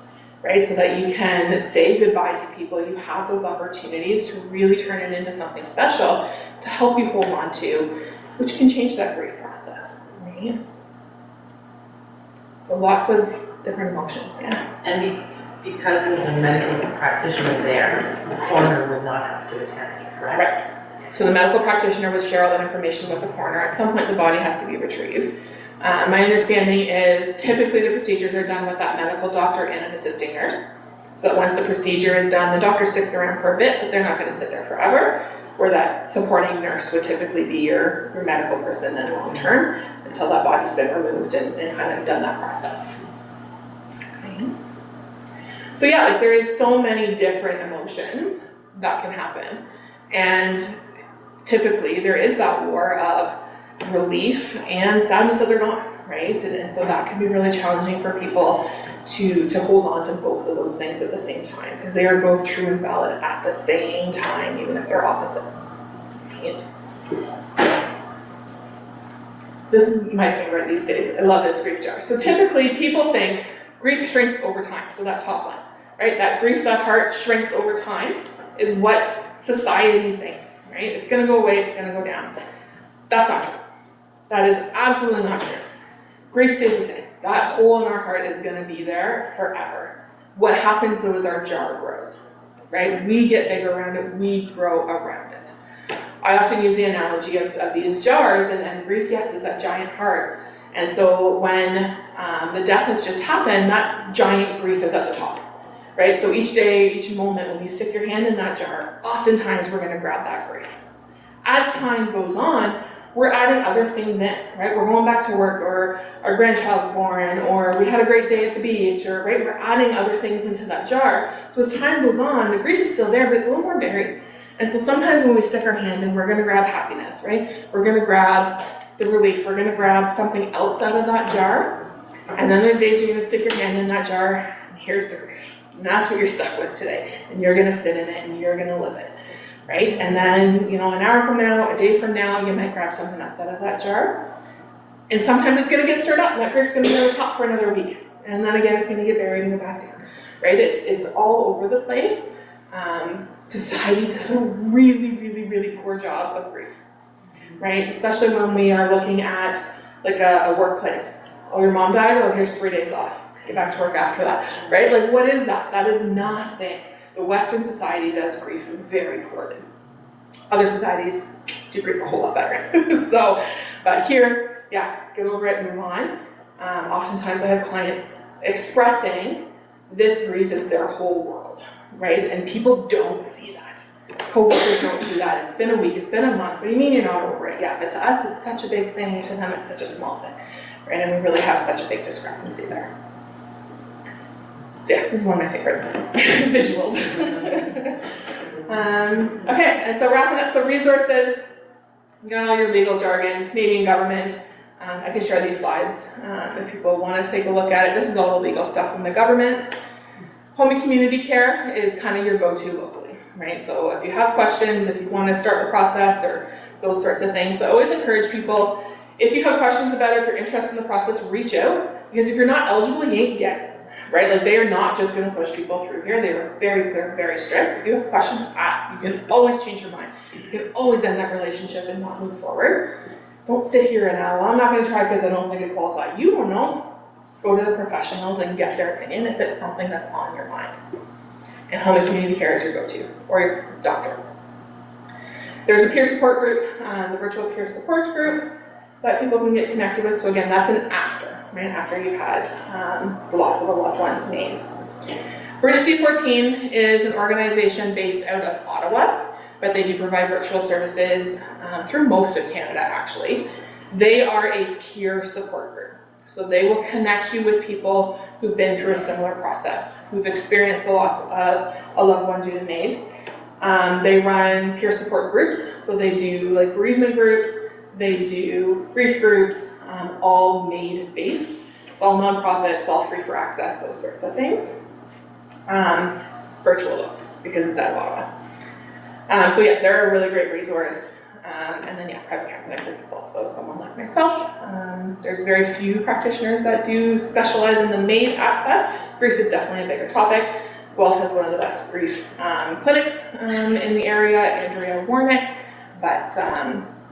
right? So that you can say goodbye to people. You have those opportunities to really turn it into something special to help you hold on to, which can change that grief process, right? So lots of different emotions, yeah. And because there's a medical practitioner there, the coroner would not have to attend, correct? Right. So the medical practitioner would share all that information with the coroner. At some point, the body has to be retrieved. My understanding is typically the procedures are done with that medical doctor and an assisting nurse. So that once the procedure is done, the doctor sticks around for a bit, but they're not going to sit there forever. Or that supporting nurse would typically be your medical person then long term until that body's been removed and kind of done that process. Okay. So yeah, like, there is so many different emotions that can happen. And typically there is that war of relief and sadness that they're gone, right? And so that can be really challenging for people to hold on to both of those things at the same time, because they are both true and valid at the same time, even if they're opposites. Right? This is my favorite these days. I love this grief jar. So typically people think grief shrinks over time. So that top line, right? That grief, that heart shrinks over time is what society thinks, right? It's gonna go away, it's gonna go down. That's not true. That is absolutely not true. Grief stays the same. That hole in our heart is gonna be there forever. What happens though is our jar grows, right? We get bigger around it, we grow around it. I often use the analogy of these jars, and grief, yes, is that giant heart. And so when the death has just happened, that giant grief is at the top. Right, so each day, each moment, when you stick your hand in that jar, oftentimes we're going to grab that grief. As time goes on, we're adding other things in, right? We're going back to work, or our grandchild's born, or we had a great day at the beach, or, right? We're adding other things into that jar. So as time goes on, the grief is still there, but it's a little more buried. And so sometimes when we stick our hand in, we're gonna grab happiness, right? We're gonna grab the relief, we're gonna grab something else out of that jar. And then there's days you're gonna stick your hand in that jar, and here's the grief. And that's what you're stuck with today. And you're gonna sit in it, and you're gonna live it. Right? And then, you know, an hour from now, a day from now, you might grab something else out of that jar. And sometimes it's gonna get stirred up, and that grief's gonna be on the top for another week. And then again, it's gonna get buried and go back down. Right? It's all over the place. Society does a really poor job of grief. Right? Especially when we are looking at like a workplace. Oh, your mom died? Oh, here's 3 days off. Get back to work after that. Right? Like, what is that? That is nothing. The Western society does grief very poorly. Other societies do grief a whole lot better. So, but here, yeah, get over it and move on. Oftentimes I have clients expressing this grief is their whole world, right? And people don't see that. Co-workers don't see that. It's been a week, it's been a month. What do you mean you're not over it? Yeah, but to us it's such a big thing, to them it's such a small thing, right? And we really have such a big discrepancy there. So yeah, this is one of my favorite visuals. Okay, and so wrapping up, so resources, you got all your legal jargon, Canadian government. I can share these slides if people want to take a look at it. This is all the legal stuff from the government. Home and community care is kind of your go-to locally, right? So if you have questions, if you want to start the process or those sorts of things, so I always encourage people, if you have questions about it, if you're interested in the process, reach out, because if you're not eligible, you ain't getting it. Right, like they are not just going to push people through here. They are very clear, very strict. If you have questions, ask. You can always change your mind. You can always end that relationship and not move forward. Don't sit here and well, I'm not going to try because I don't think I qualify. You don't know. Go to the professionals and get their opinion if it's something that's on your mind. And home and community care is your go-to, or your doctor. There's a peer support group, the virtual peer support group that people can get connected with. So again, that's an after. Right after you've had the loss of a loved one to MAiD. Bridge C14 is an organization based out of Ottawa, but they do provide virtual services through most of Canada, actually. They are a peer support group. So they will connect you with people who've been through a similar process, who've experienced the loss of a loved one due to MAiD. They run peer support groups, so they do like bereavement groups, they do grief groups, all MAiD based. It's all nonprofit, it's all free for access, those sorts of things. Virtual though, because it's out of Ottawa. So yeah, they're a really great resource. And then yeah, private counseling for people. So someone like myself, there's very few practitioners that do specialize in the MAiD aspect. Grief is definitely a bigger topic. Guelph has one of the best grief clinics in the area, Andrea Warnick, but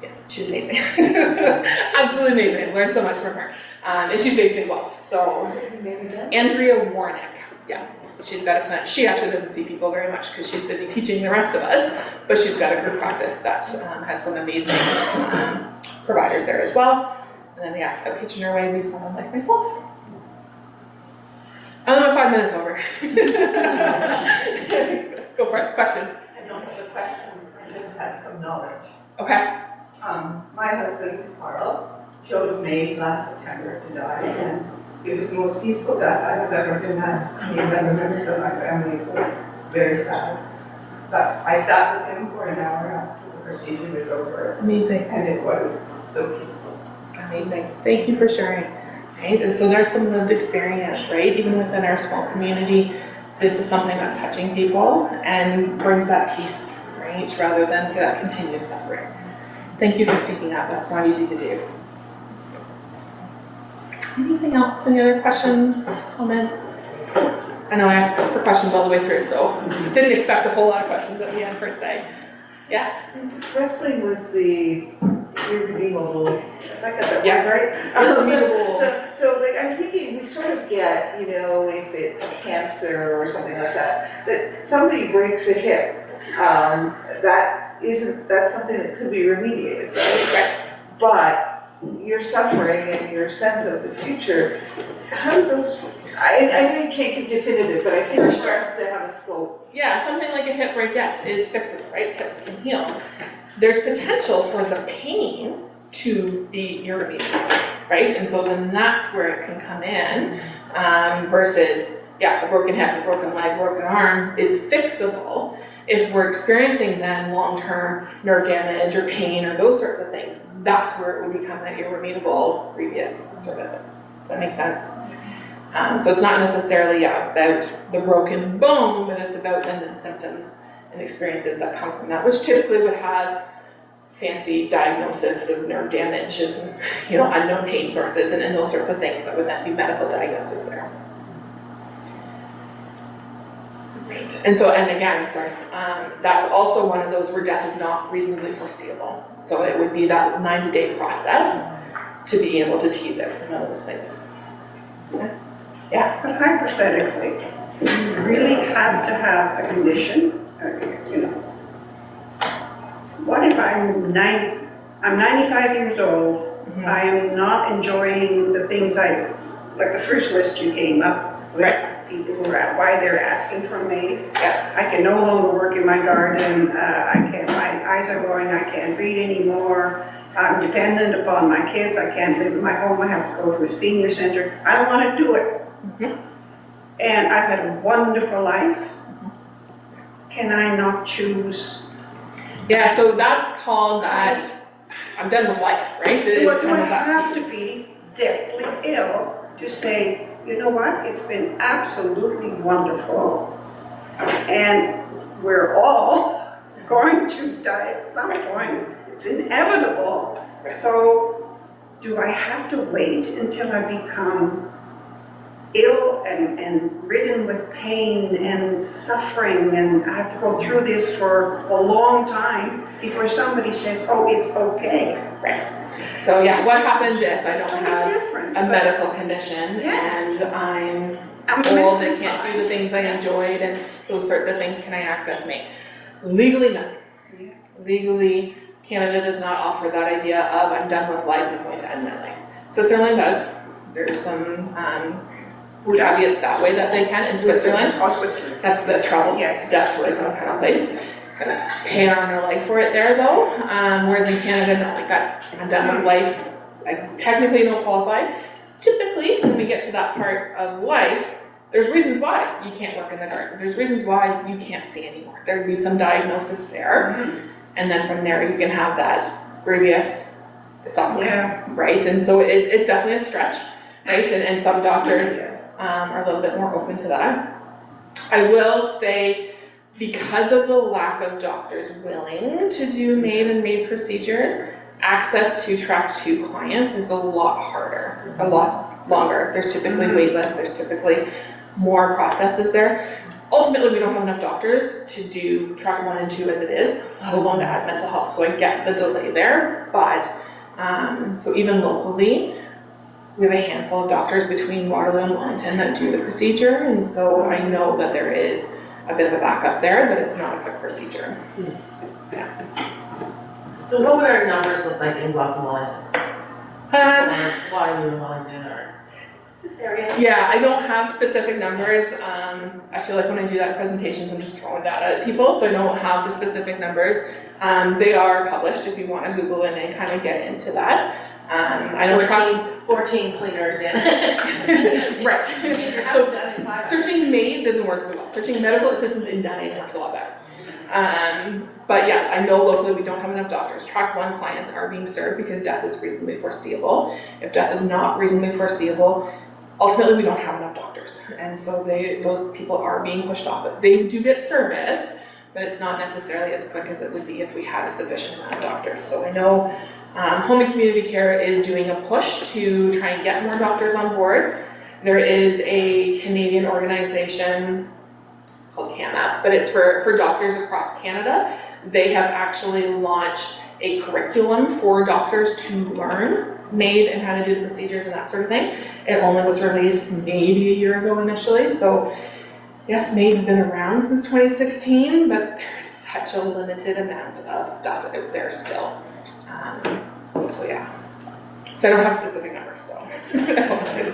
yeah, she's amazing. Absolutely amazing. I've learned so much from her. And she's based in Guelph. So Andrea Warnick, yeah. She's got a clinic. She actually doesn't see people very much because she's busy teaching the rest of us, but she's got a group practice that has some amazing providers there as well. And then yeah, out Kitchener Way would be someone like myself. I'm 5 minutes over. Go for it. Questions? I don't have a question. I just had some knowledge. Okay. My husband, Carl, chose MAiD last September to die, and it was the most peaceful death I have ever been at. He's ever been to my family. It was very sad. But I sat with him for an hour after the procedure was over, Amazing. and it was so peaceful. Amazing. Thank you for sharing. Right? And so there's some lived experience, right? Even within our small community, this is something that's touching people and brings that peace, right? Rather than that continued suffering. Thank you for speaking up. That's not easy to do. Anything else? Any other questions, comments? I know I asked for questions all the way through, so didn't expect a whole lot of questions at the end per se. Yeah? Wrestling with the irredeemable, if I got that Yeah. word right? Irredeemable. So like, I'm thinking we sort of get, you know, if it's cancer or something like that somebody breaks a hip, that's something that could be remediated, right? But your suffering and your sense of the future, how do those, I know you can't give definitive, but I think it starts to have a scope. Yeah, something like a hip break, yes, is fixable, right? Hips can heal. There's potential for the pain to be irremediable, right? And so then that's where it can come in, versus, yeah, a broken hip, a broken leg, broken arm is fixable. If we're experiencing then long-term nerve damage or pain or those sorts of things, that's where it would become an irremediable previous sort of thing. Does that make sense? So it's not necessarily about the broken bone, but it's about then the symptoms and experiences that come from that, which typically would have fancy diagnosis of nerve damage and, you know, unknown pain sources and those sorts of things that would then be medical diagnosis there. Right. And so, and again, sorry, that's also one of those where death is not reasonably foreseeable. So it would be that 90-day process to be able to tease out some of those things. Yeah. But hypothetically, you really have to have a condition, you know. What if I'm 95 years old, I am not enjoying the things like the first list you came up with, right. People who are, why they're asking for MAiD. Yeah. I can no longer work in my garden, my eyes are going, I can't read anymore, I'm dependent upon my kids, I can't live in my home, I have to go to a senior center. I don't want to do it. And I've had a wonderful life. Can I not choose? Yeah, so that's called that, I'm done with life, right? Do I have to be deathly ill to say, you know what, it's been absolutely wonderful, and we're all going to die at some point, it's inevitable, so do I have to wait until I become ill and ridden with pain and suffering, and I have to go through this for a long time before somebody says, oh, it's okay? Right. So yeah, what happens if I don't Totally have different, a but- medical condition and I'm old and can't do the things I enjoyed and those sorts of things? Can I access MAiD? Legally, no. Legally, Canada does not offer that idea of I'm done with life, I'm going to end my life. Switzerland does. There's some caveats that way that they can in Switzerland. Oh, Switzerland. That's the travel Yes. death tourism kind of place. Gonna pay an arm and a leg for it there though. Whereas in Canada, not like that. I'm done with life. I technically don't qualify. Typically, when we get to that part of life, there's reasons why you can't work in the garden. There's reasons why you can't see anymore. There would be some diagnosis there. And then from there, you can have that previous suffering, right? And so it's definitely a stretch, right? And some doctors are a little bit more open to that. I will say, because of the lack of doctors willing to do MAiD and MAiD procedures, access to track 2 clients is a lot harder, a lot longer. There's typically wait lists, there's typically more processes there. Ultimately, we don't have enough doctors to do track 1 and 2 as it is, let alone to add mental health, so I get the delay there. But, so even locally, we have a handful of doctors between Waterloo and Wellington that do the procedure, and so I know that there is a bit of a backup there, but it's not a quick procedure. So what would our numbers look like in Guelph and Wellington? Or Waterloo and Wellington, or? This area. Yeah, I don't have specific numbers. I feel like when I do that in presentations, I'm just throwing that at people, so I don't have the specific numbers. They are published if you want to Google it and kind of get into that. I know 14 cleaners in. Right. So searching MAiD doesn't work so well. Searching medical assistance in dying works a lot better. But yeah, I know locally we don't have enough doctors. Track 1 clients are being served because death is reasonably foreseeable. If death is not reasonably foreseeable, ultimately we don't have enough doctors. And so those people are being pushed off. They do get serviced, but it's not necessarily as quick as it would be if we had a sufficient amount of doctors. So I know home and community care is doing a push to try and get more doctors on board. There is a Canadian organization called CAMAP, but it's for doctors across Canada. They have actually launched a curriculum for doctors to learn MAiD and how to do the procedures and that sort of thing. It only was released maybe a year ago initially, so yes, MAiD's been around since 2016, but there's such a limited amount of stuff out there still. So yeah. So I don't have specific numbers, so I apologize.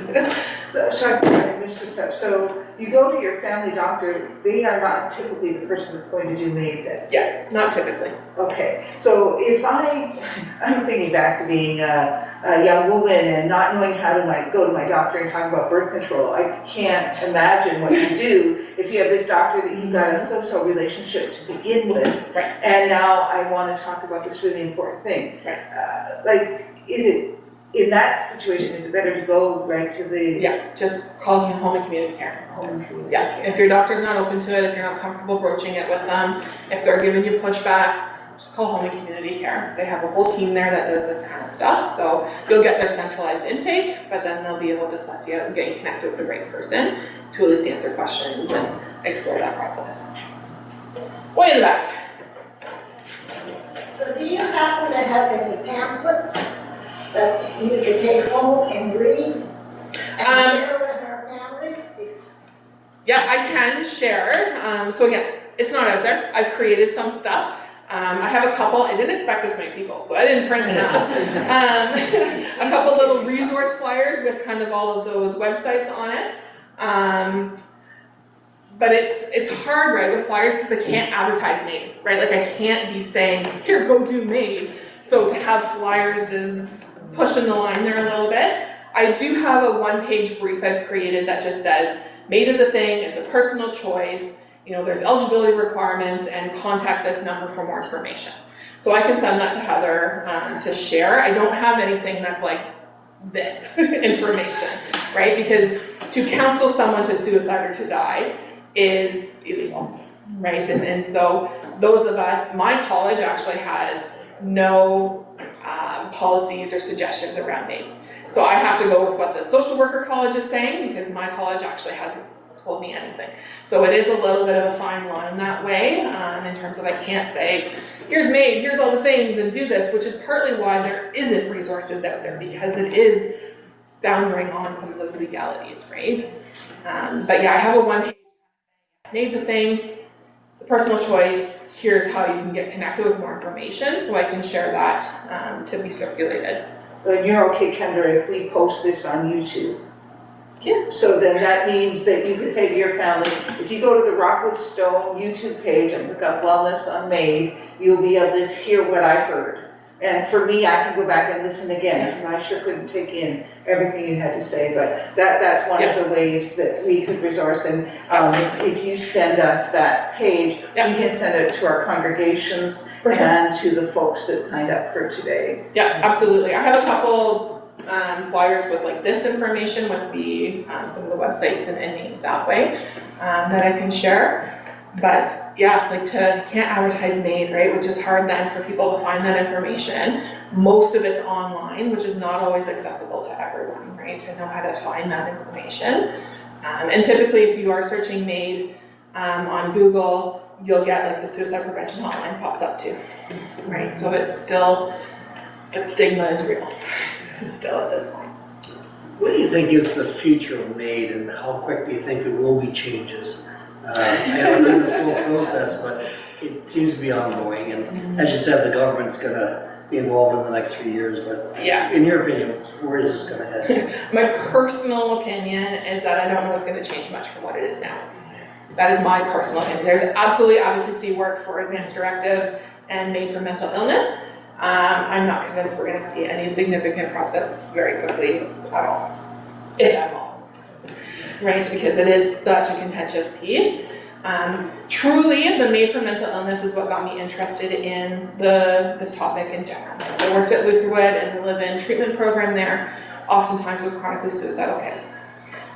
So I missed this up. So you go to your family doctor, they are not typically the person that's going to do MAiD then. Yeah, not typically. Okay, so if I'm thinking back to being a young woman and not knowing how to go to my doctor and talk about birth control, I can't imagine what you do if you have this doctor that you've got a so-so relationship to begin with. Right. And now I want to talk about this really important thing. Right. Is it, in that situation, is it better to go right to the Yeah, just call home and community care. home and community Yeah, care? if your doctor's not open to it, if you're not comfortable broaching it with them, if they're giving you pushback, just call home and community care. They have a whole team there that does this kind of stuff, so you'll get their centralized intake, but then they'll be able to suss you out and get you connected with the right person to at least answer questions and explore that process. Way in the back. So do you happen to have any pamphlets that you can take home and read and share with our families? Yeah, I can share. So again, it's not out there. I've created some stuff. I have a couple, I didn't expect this many people, so I didn't print them out. A couple little resource flyers with kind of all of those websites on it. But it's hard, right, with flyers because I can't advertise MAiD, right? Like I can't be saying, here, go do MAiD. So to have flyers is pushing the line there a little bit. I do have a one-page brief I've created that just says, MAiD is a thing, it's a personal choice, you know, there's eligibility requirements, and contact this number for more information. So I can send that to Heather to share. I don't have anything that's like this information, right? Because to counsel someone to suicide or to die is illegal, right? And so those of us, my college actually has no policies or suggestions around MAiD. So I have to go with what the social worker college is saying because my college actually hasn't told me anything. So it is a little bit of a fine line that way in terms of I can't say, here's MAiD, here's all the things and do this, which is partly why there isn't resources out there because it is bounding on some of those legalities, right? But yeah, I have a one-page, MAid's a thing, it's a personal choice, here's how you can get connected with more information so I can share that to be circulated. So you're okay, Kendra, if we post this on YouTube? Yeah. So then that means that you can say to your family, if you go to the Rockwood Stone YouTube page and look up wellness on MAiD, you'll be able to hear what I heard. And for me, I can go back and listen again because I sure couldn't take in everything you had to say. But that's one of the ways that we could resource. And if you send us that page, we can send it to our congregations and to the folks that signed up for today. Yeah, absolutely. I have a couple flyers with like this information with the some of the websites and names that way that I can share. But yeah, like can't advertise MAiD, right? Which is hard then for people to find that information. Most of it's online, which is not always accessible to everyone, right? To know how to find that information. And typically if you are searching MAiD on Google, you'll get like the suicide prevention hotline pops up too, right? So it's still, that stigma is real, still at this point. What do you think is the future of MAiD and how quick do you think there will be changes? I know it's a slow process, but it seems to be ongoing. And as you said, the government's going to be involved in the next 3 years. But yeah, in your opinion, where is this going to head? My personal opinion is that I don't know it's going to change much from what it is now. That is my personal opinion. There's absolutely advocacy work for advanced directives and MAiD for mental illness. I'm not convinced we're going to see any significant process very quickly at all, if at all. Right, because it is such a contentious piece. Truly, the MAiD for mental illness is what got me interested in this topic in general. So I worked at Lutherwood and the live-in treatment program there, oftentimes with chronically suicidal kids.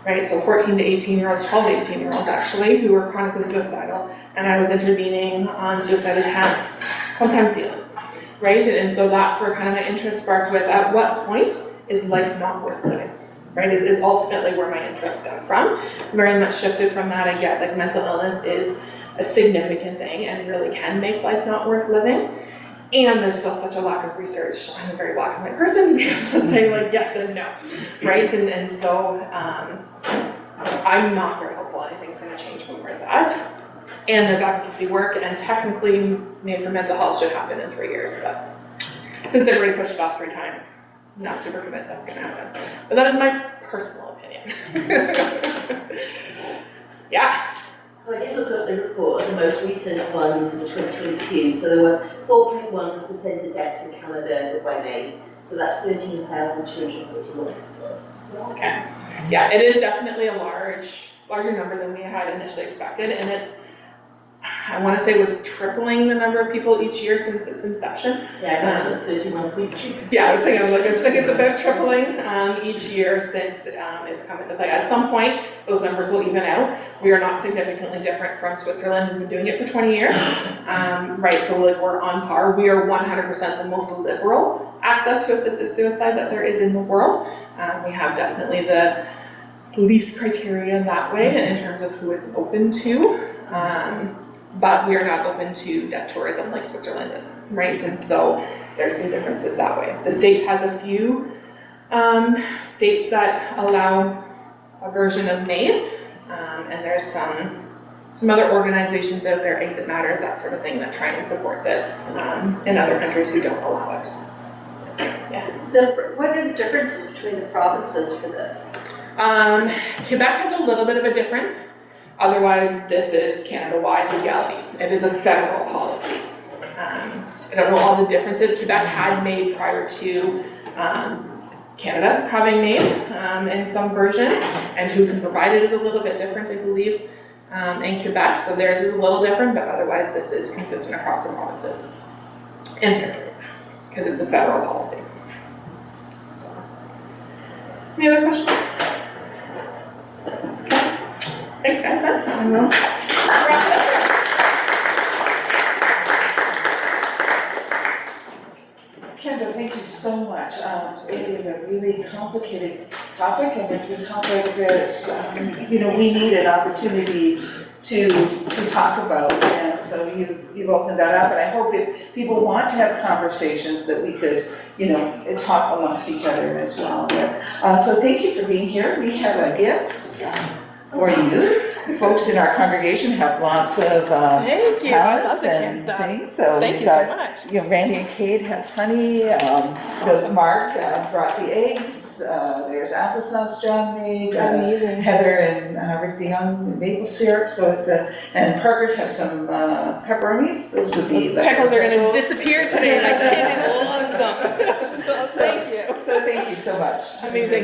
Right, so 14 to 18-year-olds, 12 to 18-year-olds actually, who were chronically suicidal, and I was intervening on suicide attempts, sometimes dealing. Right, and so that's where kind of my interest sparked with, at what point is life not worth living? Right, is ultimately where my interest stemmed from. Very much shifted from that. I get like mental illness is a significant thing and really can make life not worth living. And there's still such a lack of research. I'm a very black and white person to be able to say like yes and no, right? And so I'm not very hopeful anything's going to change from where it's at. And there's advocacy work, and technically MAiD for mental health should happen in 3 years, but since they've already pushed it off 3 times, I'm not super convinced that's going to happen. But that is my personal opinion. look at the report, the most recent ones were 2022, so there were 4.1% of deaths in Canada by MAiD, so that's 13,241. Okay. Yeah, it is definitely a larger number than we had initially expected, and it's, I want to say, was tripling the number of people each year since its inception. Yeah, it was at 31.2%. Yeah, I was thinking, it's about tripling each year since it's come into play. At some point, those numbers will even out. We are not significantly different from Switzerland, who's been doing it for 20 years. Right, so we're on par. We are 100% the most liberal access to assisted suicide that there is in the world. We have definitely the least criteria in that way in terms of who it's open to. But we are not open to death tourism like Switzerland is, right? And so there's some differences that way. The States has a few states that allow a version of MAiD, and there's some other organizations out there, Exit Matters, that sort of thing, that try and support this in other countries who don't allow it. Yeah. What are the differences between the provinces for this? Quebec has a little bit of a difference. Otherwise, this is Canada-wide legality. It is a federal policy. I don't know all the differences. Quebec had MAiD prior to Canada having MAiD in some version, and who can provide it is a little bit different, I believe, in Quebec. So theirs is a little different, but otherwise this is consistent across the provinces and territories, because it's a federal policy. So, any other questions? Thanks, guys, then. I will wrap it up there. Kendra, thank you so much. It is a really complicated topic, and it's a topic that, we need an opportunity to talk about. And so you've opened that up, and I hope if people want to have conversations that we could, talk amongst each other as well. So thank you for being here. We have a gift for you. Folks in our congregation have lots of talents and things. So Thank you so much. Randy and Kate have honey. Mark brought the eggs. There's applesauce John made. Amazing. Heather and Rick DeYoung maple syrup. So it's and Parker's have some pepperonis. Those would be Pickles are going to disappear today. My kid loves them. So thank you. So thank you so much. Amazing.